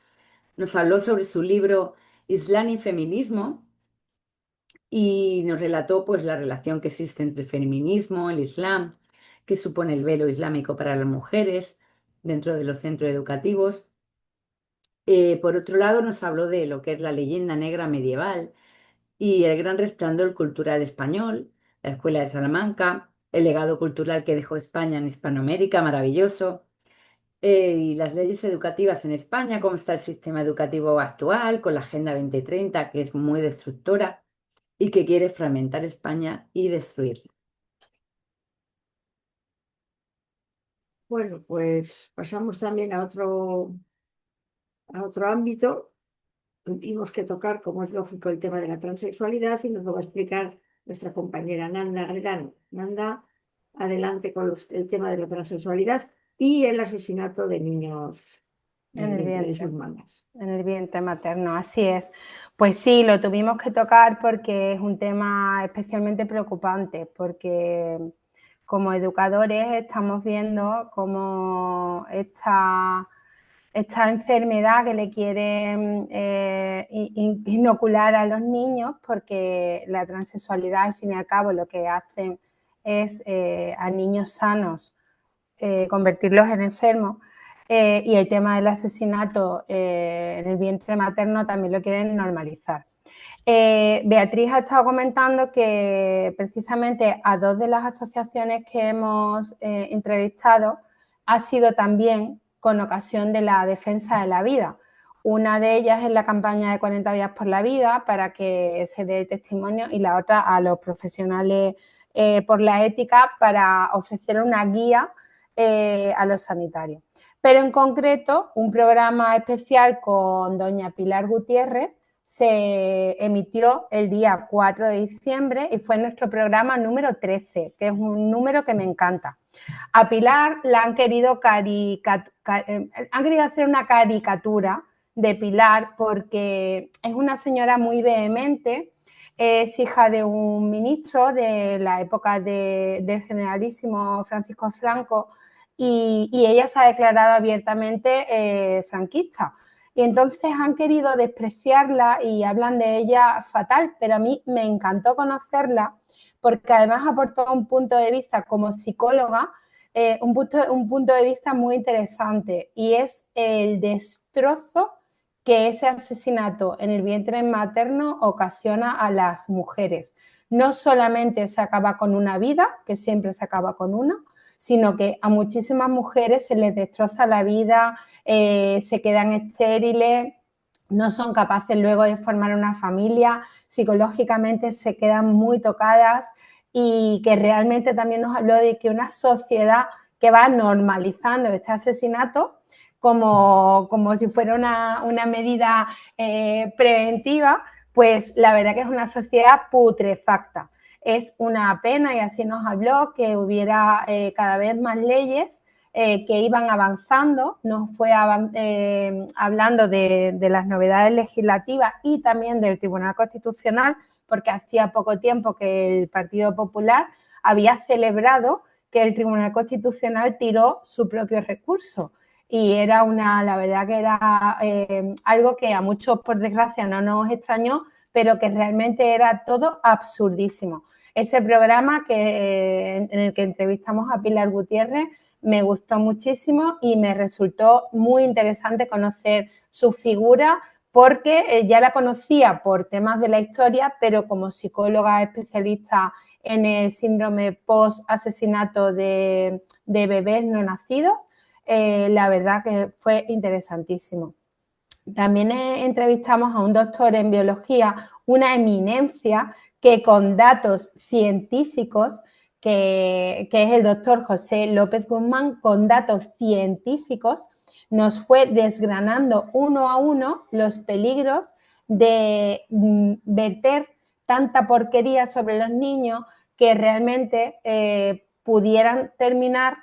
Nos habló sobre su libro Islam y Feminismo y nos relató pues la relación que existe entre el feminismo, el Islam, qué supone el velo islámico para las mujeres dentro de los centros educativos. Por otro lado, nos habló de lo que es la leyenda negra medieval y el gran resplandor cultural español, la Escuela de Salamanca, el legado cultural que dejó España en Hispanoamérica, maravilloso, y las leyes educativas en España, cómo está el sistema educativo actual con la Agenda 2030, que es muy destructora y que quiere fragmentar España y destruirla. Bueno, pues pasamos también a otro ámbito. Tuvimos que tocar, como es lógico, el tema de la transexualidad y nos lo va a explicar nuestra compañera Nanda Gredano. Nanda, adelante con el tema de la transexualidad y el asesinato de niños en el vientre de sus mamás. En el vientre materno, así es. Pues sí, lo tuvimos que tocar porque es un tema especialmente preocupante, porque como educadores estamos viendo cómo esta enfermedad que le quieren inocular a los niños, porque la transexualidad al fin y al cabo lo que hacen es a niños sanos convertirlos en enfermos. Y el tema del asesinato en el vientre materno también lo quieren normalizar. Beatriz ha estado comentando que precisamente a 2 de las asociaciones que hemos entrevistado ha sido también con ocasión de la defensa de la vida. Una de ellas es la campaña de 40 días por la vida para que se dé el testimonio, y la otra a los profesionales por la ética para ofrecer una guía a los sanitarios. Pero en concreto, un programa especial con doña Pilar Gutiérrez se emitió el día 4 de diciembre y fue nuestro programa número 13, que es un número que me encanta. A Pilar la han querido hacer una caricatura de Pilar porque es una señora muy vehemente, es hija de un ministro de la época del generalísimo Francisco Franco, y ella se ha declarado abiertamente franquista. Y entonces han querido despreciarla y hablan de ella fatal, pero a mí me encantó conocerla porque además aportó un punto de vista como psicóloga, un punto de vista muy interesante, y es el destrozo que ese asesinato en el vientre materno ocasiona a las mujeres. No solamente se acaba con una vida, que siempre se acaba con una, sino que a muchísimas mujeres se les destroza la vida, se quedan estériles, no son capaces luego de formar una familia, psicológicamente se quedan muy tocadas, y que realmente también nos habló de que una sociedad que va normalizando este asesinato como si fuera una medida preventiva, pues la verdad que es una sociedad putrefacta. Es una pena, y así nos habló, que hubiera cada vez más leyes que iban avanzando. Nos fue hablando de las novedades legislativas y también del Tribunal Constitucional, porque hacía poco tiempo que el Partido Popular había celebrado que el Tribunal Constitucional tiró su propio recurso. Y era la verdad que era algo que a muchos, por desgracia, no nos extrañó, pero que realmente era todo absurdísimo. Ese programa en el que entrevistamos a Pilar Gutiérrez me gustó muchísimo y me resultó muy interesante conocer su figura, porque ya la conocía por temas de la historia, pero como psicóloga especialista en el síndrome post-asesinato de bebés no nacidos, la verdad que fue interesantísimo. También entrevistamos a un doctor en biología, una eminencia, que con datos científicos, que es el doctor José López Guzmán, con datos científicos nos fue desgranando uno a uno los peligros de verter tanta porquería sobre los niños que realmente pudieran terminar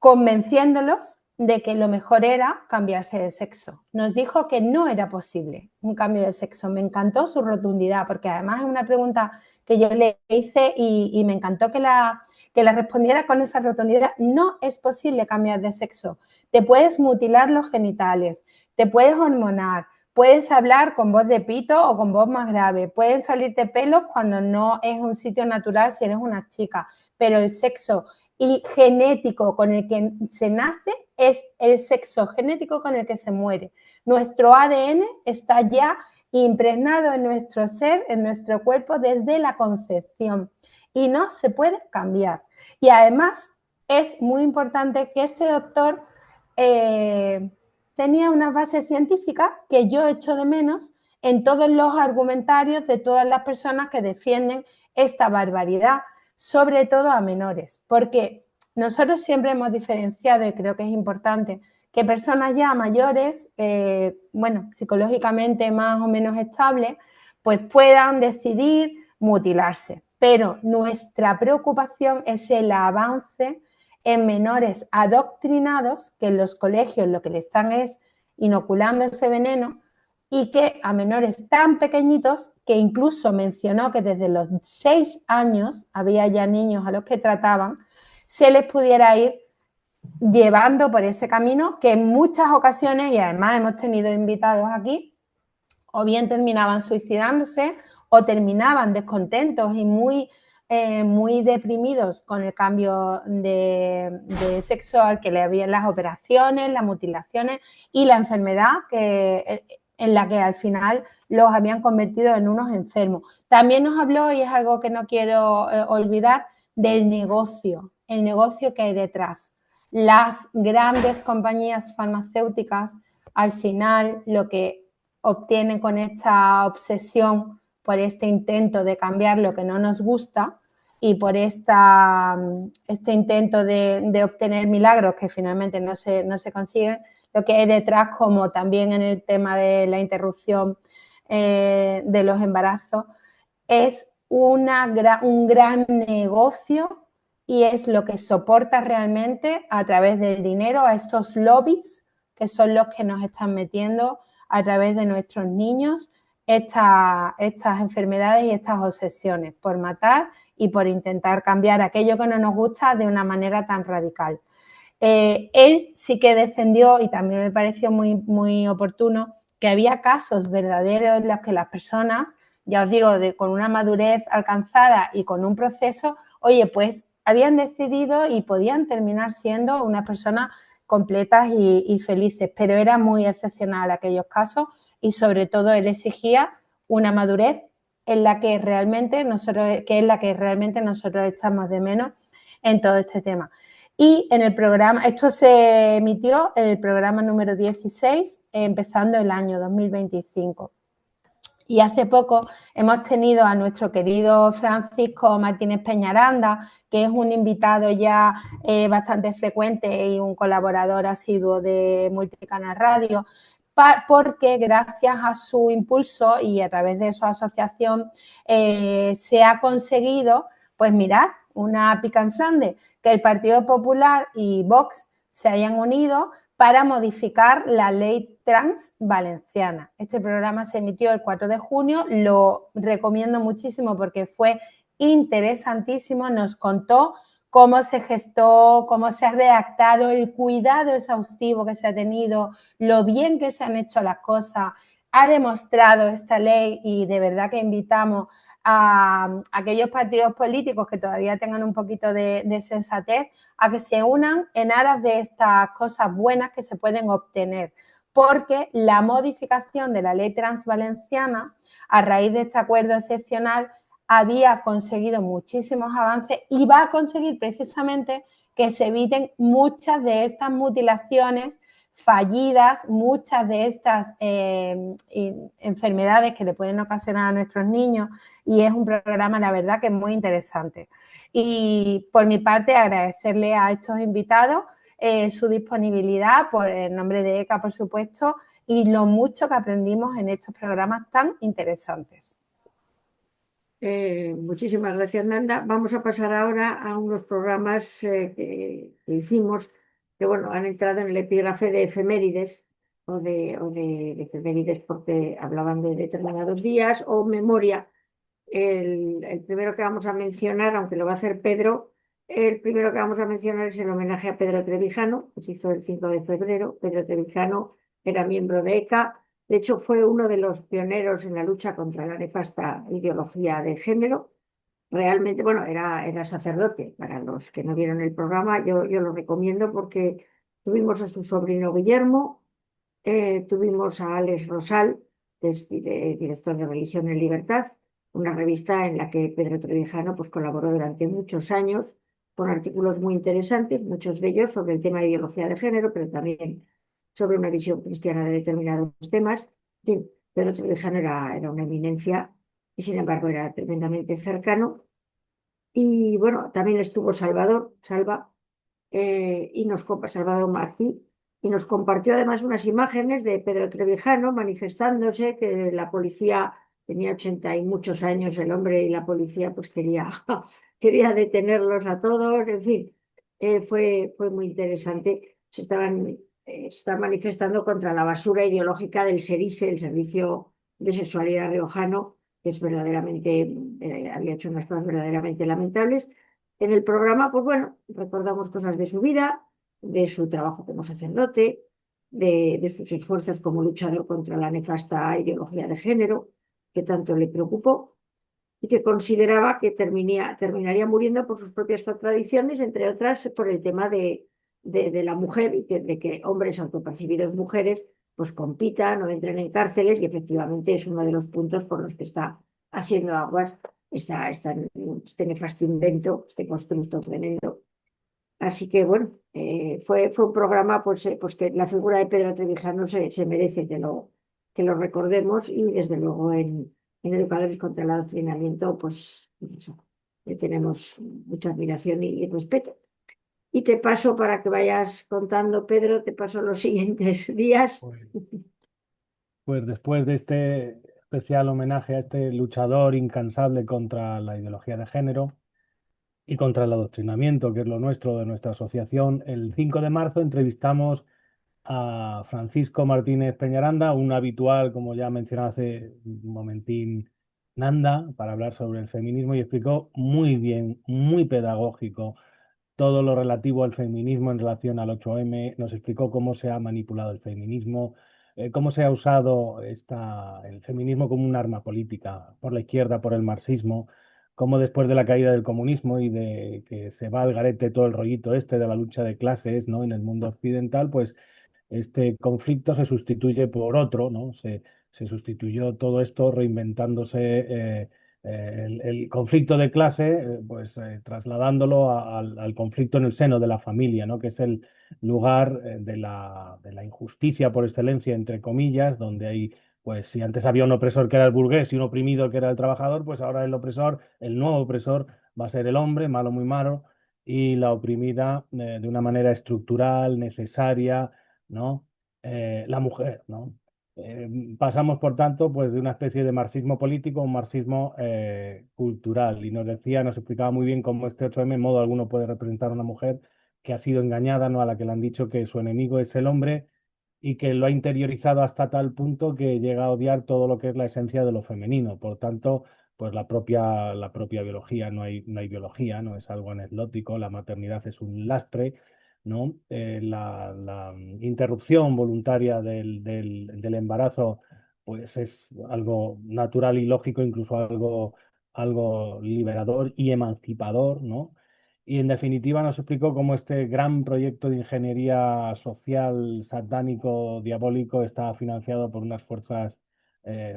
convenciéndolos de que lo mejor era cambiarse de sexo. Nos dijo que no era posible un cambio de sexo. Me encantó su rotundidad, porque además es una pregunta que yo le hice y me encantó que la respondiera con esa rotundidad. No es posible cambiar de sexo. Te puedes mutilar los genitales, te puedes hormonar, puedes hablar con voz de pito o con voz más grave, pueden salirte pelos cuando no es un sitio natural si eres una chica, pero el sexo genético con el que se nace es el sexo genético con el que se muere. Nuestro ADN está ya impregnado en nuestro ser, en nuestro cuerpo desde la concepción, y no se puede cambiar. Y además es muy importante que este doctor tenía una base científica que yo echo de menos en todos los argumentarios de todas las personas que defienden esta barbaridad, sobre todo a menores, porque nosotros siempre hemos diferenciado, y creo que es importante, que personas ya mayores, psicológicamente más o menos estables, pues puedan decidir mutilarse. Pero nuestra preocupación es el avance en menores adoctrinados, que en los colegios lo que le están es inoculando ese veneno, y que a menores tan pequeñitos, que incluso mencionó que desde los 6 años había ya niños a los que trataban, se les pudiera ir llevando por ese camino, que en muchas ocasiones, y además hemos tenido invitados aquí, o bien terminaban suicidándose o terminaban descontentos y muy muy deprimidos con el cambio de sexo al que le habían las operaciones, las mutilaciones y la enfermedad en la que al final los habían convertido en unos enfermos. También nos habló, y es algo que no quiero olvidar, del negocio, el negocio que hay detrás. Las grandes compañías farmacéuticas, al final, lo que obtienen con esta obsesión por este intento de cambiar lo que no nos gusta y por este intento de obtener milagros que finalmente no se consiguen, lo que hay detrás, como también en el tema de la interrupción de los embarazos, es un gran negocio, y es lo que soporta realmente a través del dinero a estos lobbies que son los que nos están metiendo a través de nuestros niños estas enfermedades y estas obsesiones por matar y por intentar cambiar aquello que no nos gusta de una manera tan radical. Él sí que defendió, y también me pareció muy, muy oportuno, que había casos verdaderos en los que las personas, ya os digo, con una madurez alcanzada y con un proceso, oye, pues habían decidido y podían terminar siendo unas personas completas y felices, pero era muy excepcional aquellos casos, y sobre todo él exigía una madurez en la que realmente nosotros echamos de menos en todo este tema. Y en el programa, esto se emitió en el programa número 16, empezando el año 2025. Y hace poco hemos tenido a nuestro querido Francisco Martínez Peñaranda, que es un invitado ya bastante frecuente y un colaborador asiduo de Multicanal Radio, porque gracias a su impulso y a través de su asociación se ha conseguido, pues mirad, una pica en Flandes, que el Partido Popular y Vox se hayan unido para modificar la ley trans valenciana. Este programa se emitió el 4 de junio, lo recomiendo muchísimo porque fue interesantísimo, nos contó cómo se gestó, cómo se ha redactado, el cuidado exhaustivo que se ha tenido, lo bien que se han hecho las cosas. Ha demostrado esta ley, y de verdad que invitamos a aquellos partidos políticos que todavía tengan un poquito de sensatez a que se unan en aras de estas cosas buenas que se pueden obtener, porque la modificación de la ley trans valenciana a raíz de este acuerdo excepcional había conseguido muchísimos avances y va a conseguir precisamente que se eviten muchas de estas mutilaciones fallidas, muchas de estas enfermedades que le pueden ocasionar a nuestros niños, y es un programa, la verdad, que es muy interesante. Y por mi parte, agradecerle a estos invitados su disponibilidad, por el nombre de ECA, por supuesto, y lo mucho que aprendimos en estos programas tan interesantes. Muchísimas gracias, Nanda. Vamos a pasar ahora a unos programas que hicimos, que bueno, han entrado en el epígrafe de efemérides, o de efemérides porque hablaban de determinados días, o memoria. El primero que vamos a mencionar, aunque lo va a hacer Pedro, el primero que vamos a mencionar es el homenaje a Pedro Trevijano, que se hizo el 5 de febrero. Pedro Trevijano era miembro de ECA. De hecho, fue uno de los pioneros en la lucha contra la nefasta ideología de género. Realmente, bueno, era sacerdote. Para los que no vieron el programa, yo lo recomiendo porque tuvimos a su sobrino Guillermo, tuvimos a Alex Rosal, que es director de Religión en Libertad, una revista en la que Pedro Trevijano pues, colaboró durante muchos años con artículos muy interesantes, muchos de ellos sobre el tema de ideología de género, pero también sobre una visión cristiana de determinados temas. En fin, Pedro Trevijano era una eminencia y sin embargo era tremendamente cercano. Y bueno, también estuvo Salva, Salvador Martí, y nos compartió además unas imágenes de Pedro Trevijano manifestándose, que la policía tenía 80 y muchos años el hombre, y la policía pues quería detenerlos a todos. En fin, fue muy interesante. Se estaban manifestando contra la basura ideológica del SERISE, el Servicio de Sexualidad Riojano, que es verdaderamente, había hecho unas cosas verdaderamente lamentables. En el programa, pues bueno, recordamos cosas de su vida, de su trabajo como sacerdote, de sus esfuerzos como luchador contra la nefasta ideología de género, que tanto le preocupó. y que consideraba que terminaría muriendo por sus propias contradicciones, entre otras por el tema de la mujer y de que hombres autopercibidos mujeres pues compitan o entren en cárceles, y efectivamente es uno de los puntos por los que está haciendo aguas este nefasto invento, este constructo tremendo. Así que bueno, fue un programa pues que la figura de Pedro Trevijano se merece que lo recordemos, y desde luego en Educadores contra el Adoctrinamiento pues eso, le tenemos mucha admiración y respeto. Y te paso para que vayas contando, Pedro, te paso los siguientes días. Pues, pues después de este especial homenaje a este luchador incansable contra la ideología de género y contra el adoctrinamiento, que es lo nuestro, de nuestra asociación, el 5 de marzo entrevistamos a Francisco Martínez Peñaranda, un habitual, como ya mencionaba hace un momentín, Nanda, para hablar sobre el feminismo, y explicó muy bien, muy pedagógico, todo lo relativo al feminismo en relación al 8M. Nos explicó cómo se ha manipulado el feminismo, cómo se ha usado el feminismo como un arma política por la izquierda, por el marxismo, cómo después de la caída del comunismo y de que se va al garete todo el rollito este de la lucha de clases, ¿no?, en el mundo occidental, pues este conflicto se sustituye por otro, ¿no? Se sustituyó todo esto reinventándose, el conflicto de clase, pues trasladándolo al conflicto en el seno de la familia, ¿no? Que es el lugar de la injusticia por excelencia, entre comillas, donde hay, pues si antes había un opresor que era el burgués y un oprimido que era el trabajador, pues ahora el opresor, el nuevo opresor, va a ser el hombre, malo, muy malo, y la oprimida, de una manera estructural, necesaria, ¿no? La mujer, ¿no? Pasamos, por tanto, pues de una especie de marxismo político a un marxismo cultural, y nos explicaba muy bien cómo este 8M en modo alguno puede representar a una mujer que ha sido engañada, ¿no?, a la que le han dicho que su enemigo es el hombre, y que lo ha interiorizado hasta tal punto que llega a odiar todo lo que es la esencia de lo femenino. Por tanto, pues la propia biología, no hay biología, no es algo anecdótico, la maternidad es un lastre, ¿no? La interrupción voluntaria del embarazo, pues es algo natural y lógico, incluso algo liberador y emancipador, ¿no? Y en definitiva nos explicó cómo este gran proyecto de ingeniería social, satánico, diabólico, está financiado por unas fuerzas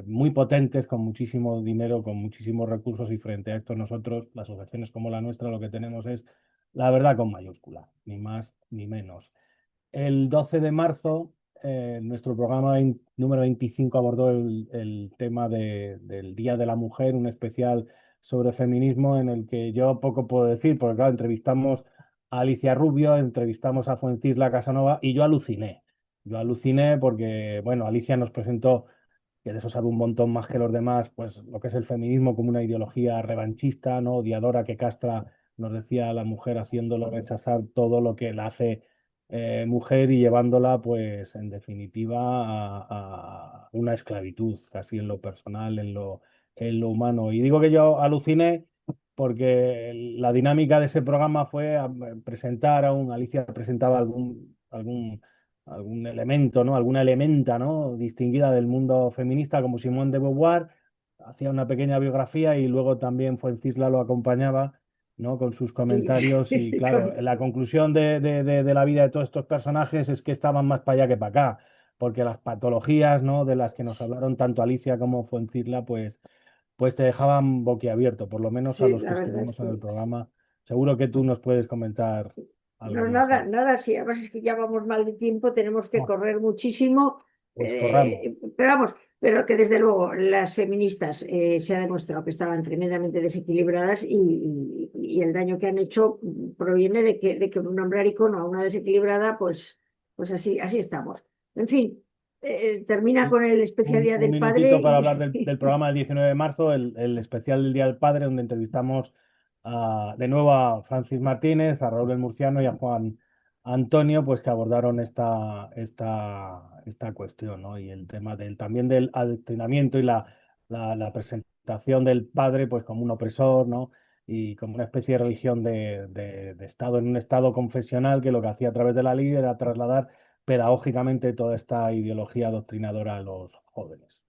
muy potentes, con muchísimo dinero, con muchísimos recursos, y frente a esto nosotros, las asociaciones como la nuestra, lo que tenemos es la verdad con mayúscula, ni más ni menos. El 12 de marzo, nuestro programa número 25 abordó el tema del Día de la Mujer, un especial sobre feminismo en el que yo poco puedo decir, porque claro, entrevistamos a Alicia Rubio, entrevistamos a Fuencisla Casanova, y yo aluciné. Yo aluciné porque, bueno, Alicia nos presentó, que de eso sabe un montón más que los demás, pues lo que es el feminismo como una ideología revanchista, ¿no?, odiadora, que castra, nos decía, a la mujer, haciéndolo rechazar todo lo que la hace mujer, y llevándola, pues, en definitiva, a una esclavitud, casi en lo personal, en lo humano. Y digo que yo aluciné porque la dinámica de ese programa fue presentar Alicia presentaba algún elemento, ¿no? Alguna elementa, ¿no?, distinguida del mundo feminista, como Simone de Beauvoir, hacía una pequeña biografía, y luego también Fuencisla lo acompañaba, ¿no?, con sus Sí, comentarios. Y claro, la conclusión de la vida de todos estos personajes es que estaban más para allá que para acá, porque las patologías, ¿no?, de las que nos hablaron tanto Alicia como Fuencisla, pues te dejaban boquiabierto, por lo menos a sí, los la que verdad es estuvimos en que el programa. Seguro que tú nos puedes comentar no, algo más nada, ahí. nada, sí, además es que ya vamos mal de tiempo, tenemos que Bueno, correr muchísimo, pues corramos. pero vamos, pero que desde luego las feministas se ha demostrado que estaban tremendamente desequilibradas, y el daño que han hecho proviene de que nombrar icono a una desequilibrada, pues así estamos. En fin, termina con el especial Un, Día un del Padre minutito para hablar del, y del programa del 19 de marzo, el especial del Día del Padre, donde entrevistamos de nuevo a Francis Martínez, a Raúl el Murciano y a Juan Antonio, pues que abordaron esta cuestión, ¿no? Y el tema también del adoctrinamiento y la presentación del padre, pues como un opresor, ¿no? Y como una especie de religión de Estado, en un Estado confesional, que lo que hacía a través de la ley era trasladar pedagógicamente toda esta ideología adoctrinadora a los jóvenes.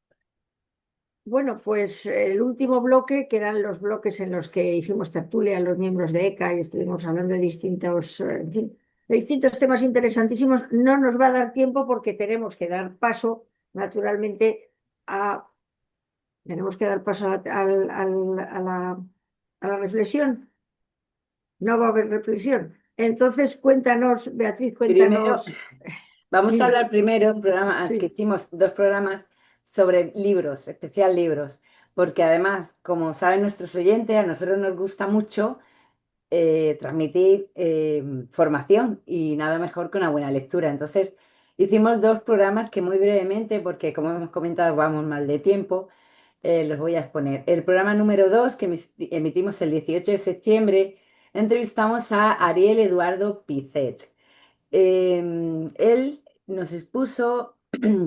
Bueno, pues el último bloque, que eran los bloques en los que hicimos tertulia a los miembros de ECA y estuvimos hablando de distintos, en fin, de distintos temas interesantísimos, no nos va a dar tiempo porque naturalmente, a, tenemos que dar paso a la reflexión. No va a haber reflexión. Entonces, cuéntanos, Beatriz, Primero, cuéntanos. vamos a Sí, hablar primero, un programa, que sí. hicimos dos programas sobre libros, especial libros, porque además, como saben nuestros oyentes, a nosotros nos gusta mucho transmitir formación y nada mejor que una buena lectura. Entonces, hicimos dos programas que muy brevemente, porque como hemos comentado, vamos mal de tiempo, los voy a exponer. El programa número 2, que emitimos el 18 de septiembre, entrevistamos a Ariel Eduardo Pizet. Él nos expuso,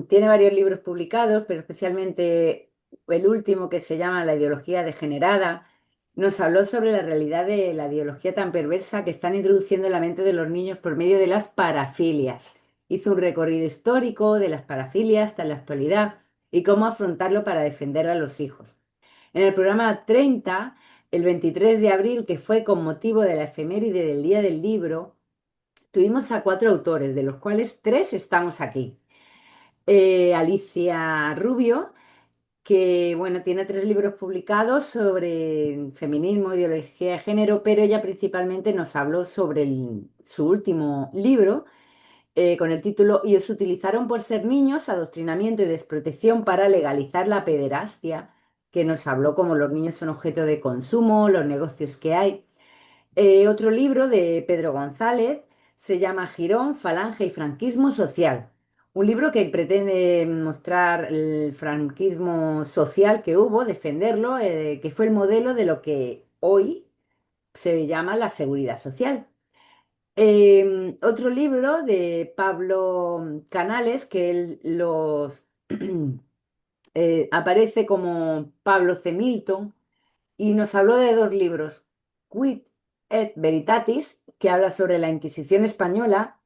tiene varios libros publicados, pero especialmente el último que se llama La ideología degenerada, nos habló sobre la realidad de la ideología tan perversa que están introduciendo en la mente de los niños por medio de las parafilias. Hizo un recorrido histórico de las parafilias hasta la actualidad y cómo afrontarlo para defender a los hijos. En el programa 30, el 23 de abril, que fue con motivo de la efeméride del Día del Libro, tuvimos a cuatro autores, de los cuales tres estamos aquí. Alicia Rubio, que bueno, tiene tres libros publicados sobre feminismo, ideología de género, pero ella principalmente nos habló sobre su último libro, con el título "Y os utilizaron por ser niños, adoctrinamiento y desprotección para legalizar la pederastia", que nos habló cómo los niños son objeto de consumo, los negocios que hay. Otro libro de Pedro González se llama Girón, Falange y Franquismo Social. Un libro que pretende mostrar el franquismo social que hubo, defenderlo, que fue el modelo de lo que hoy se llama la seguridad social. Otro libro de Pablo Canales, que él aparece como Pablo C. Milton, y nos habló de dos libros, Quid et Veritatis, que habla sobre la Inquisición española,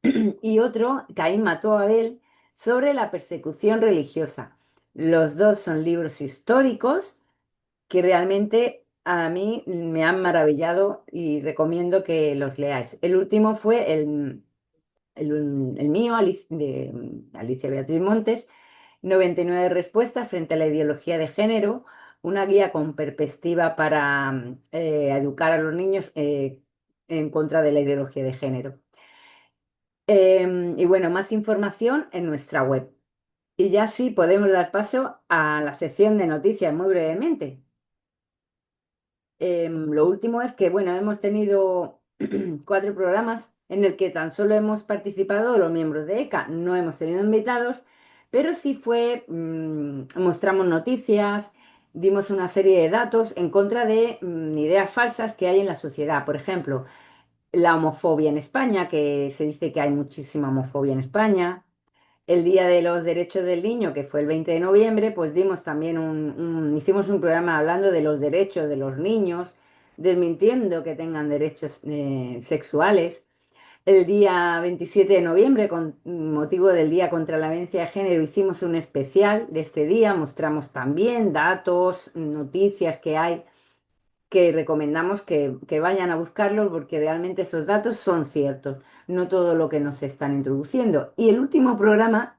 y otro, Caín mató a Abel, sobre la persecución religiosa. Los dos son libros históricos que realmente a mí me han maravillado y recomiendo que los leáis. El último fue el mío, de Alicia Beatriz Montes, 99 respuestas frente a la ideología de género, una guía con perspectiva para educar a los niños en contra de la ideología de género. Y bueno, más información en nuestra web. Y ya sí podemos dar paso a la sección de noticias muy brevemente. Lo último es que, bueno, hemos tenido cuatro programas en el que tan solo hemos participado los miembros de ECA, no hemos tenido invitados, pero sí mostramos noticias, dimos una serie de datos en contra de ideas falsas que hay en la sociedad. Por ejemplo, la homofobia en España, que se dice que hay muchísima homofobia en España. El Día de los Derechos del Niño, que fue el 20 de noviembre, pues dimos también hicimos un programa hablando de los derechos de los niños, desmintiendo que tengan derechos sexuales. El día 27 de noviembre, con motivo del Día contra la Violencia de Género, hicimos un especial de este día, mostramos también datos, noticias que hay, que recomendamos que vayan a buscarlos porque realmente esos datos son ciertos, no todo lo que nos están introduciendo. Y el último programa,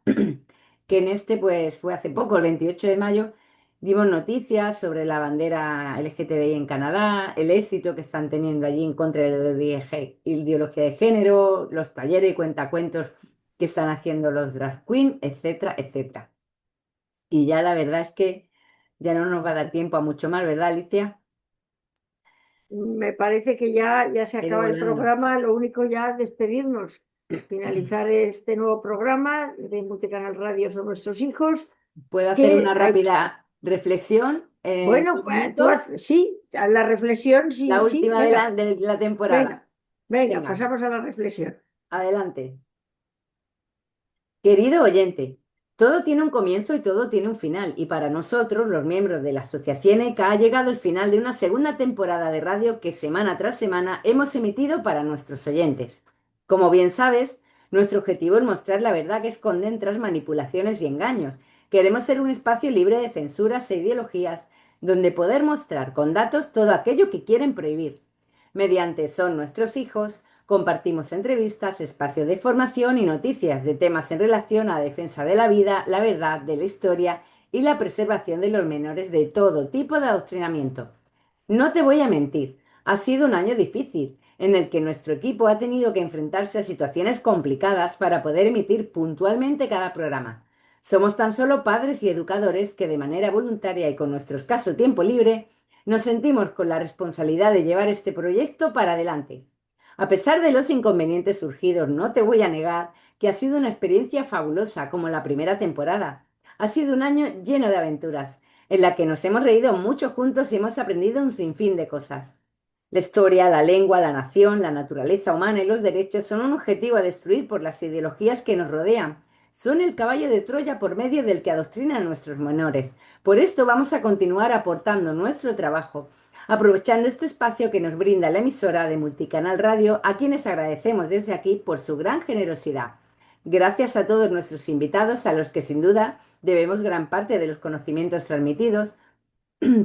que en este pues fue hace poco, el 28 de mayo, dimos noticias sobre la bandera LGTBI en Canadá, el éxito que están teniendo allí en contra de la ideología de género, los talleres y cuentacuentos que están haciendo los drag queen, etcétera, etcétera. Y ya la verdad es que ya no nos va a dar tiempo a mucho más, ¿verdad, Alicia? Me parece que ya se Pero acaba el volando. programa, lo único ya despedirnos, finalizar este nuevo programa de Multicanal Radio son nuestros hijos, Puedo hacer que una hay, rápida reflexión en bueno, 2 minutos, sí, a la reflexión, la sí, sí, última venga, de la temporada. venga, venga, Venga, pasamos a la reflexión. adelante. Querido oyente, todo tiene un comienzo y todo tiene un final, y para nosotros, los miembros de la Asociación ECA, ha llegado el final de una segunda temporada de radio que semana tras semana hemos emitido para nuestros oyentes. Como bien sabes, nuestro objetivo es mostrar la verdad que esconden tras manipulaciones y engaños, Queremos ser un espacio libre de censuras e ideologías, donde poder mostrar con datos todo aquello que quieren prohibir. Mediante Son Nuestros Hijos, compartimos entrevistas, espacio de formación y noticias de temas en relación a la defensa de la vida, la verdad, de la historia y la preservación de los menores de todo tipo de adoctrinamiento. No te voy a mentir, ha sido un año difícil, en el que nuestro equipo ha tenido que enfrentarse a situaciones complicadas para poder emitir puntualmente cada programa. Somos tan solo padres y educadores que de manera voluntaria y con nuestro escaso tiempo libre, nos sentimos con la responsabilidad de llevar este proyecto para adelante. A pesar de los inconvenientes surgidos, no te voy a negar que ha sido una experiencia fabulosa como la primera temporada. Ha sido un año lleno de aventuras, en la que nos hemos reído mucho juntos y hemos aprendido un sinfín de cosas. La historia, la lengua, la nación, la naturaleza humana y los derechos son un objetivo a destruir por las ideologías que nos rodean. Son el caballo de Troya por medio del que adoctrinan a nuestros menores. Por esto vamos a continuar aportando nuestro trabajo, aprovechando este espacio que nos brinda la emisora de Multicanal Radio, a quienes agradecemos desde aquí por su gran generosidad. Gracias a todos nuestros invitados, a los que sin duda debemos gran parte de los conocimientos transmitidos,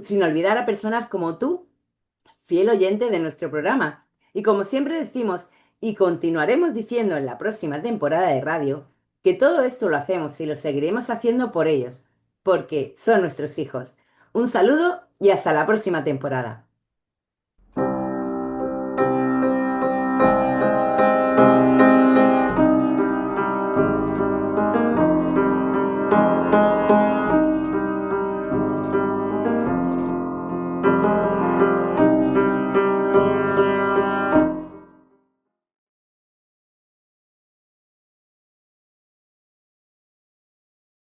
sin olvidar a personas como tú, fiel oyente de nuestro programa. Y como siempre decimos, y continuaremos diciendo en la próxima temporada de radio, que todo esto lo hacemos y lo seguiremos haciendo por ellos, porque son nuestros hijos. Un saludo y hasta la próxima temporada.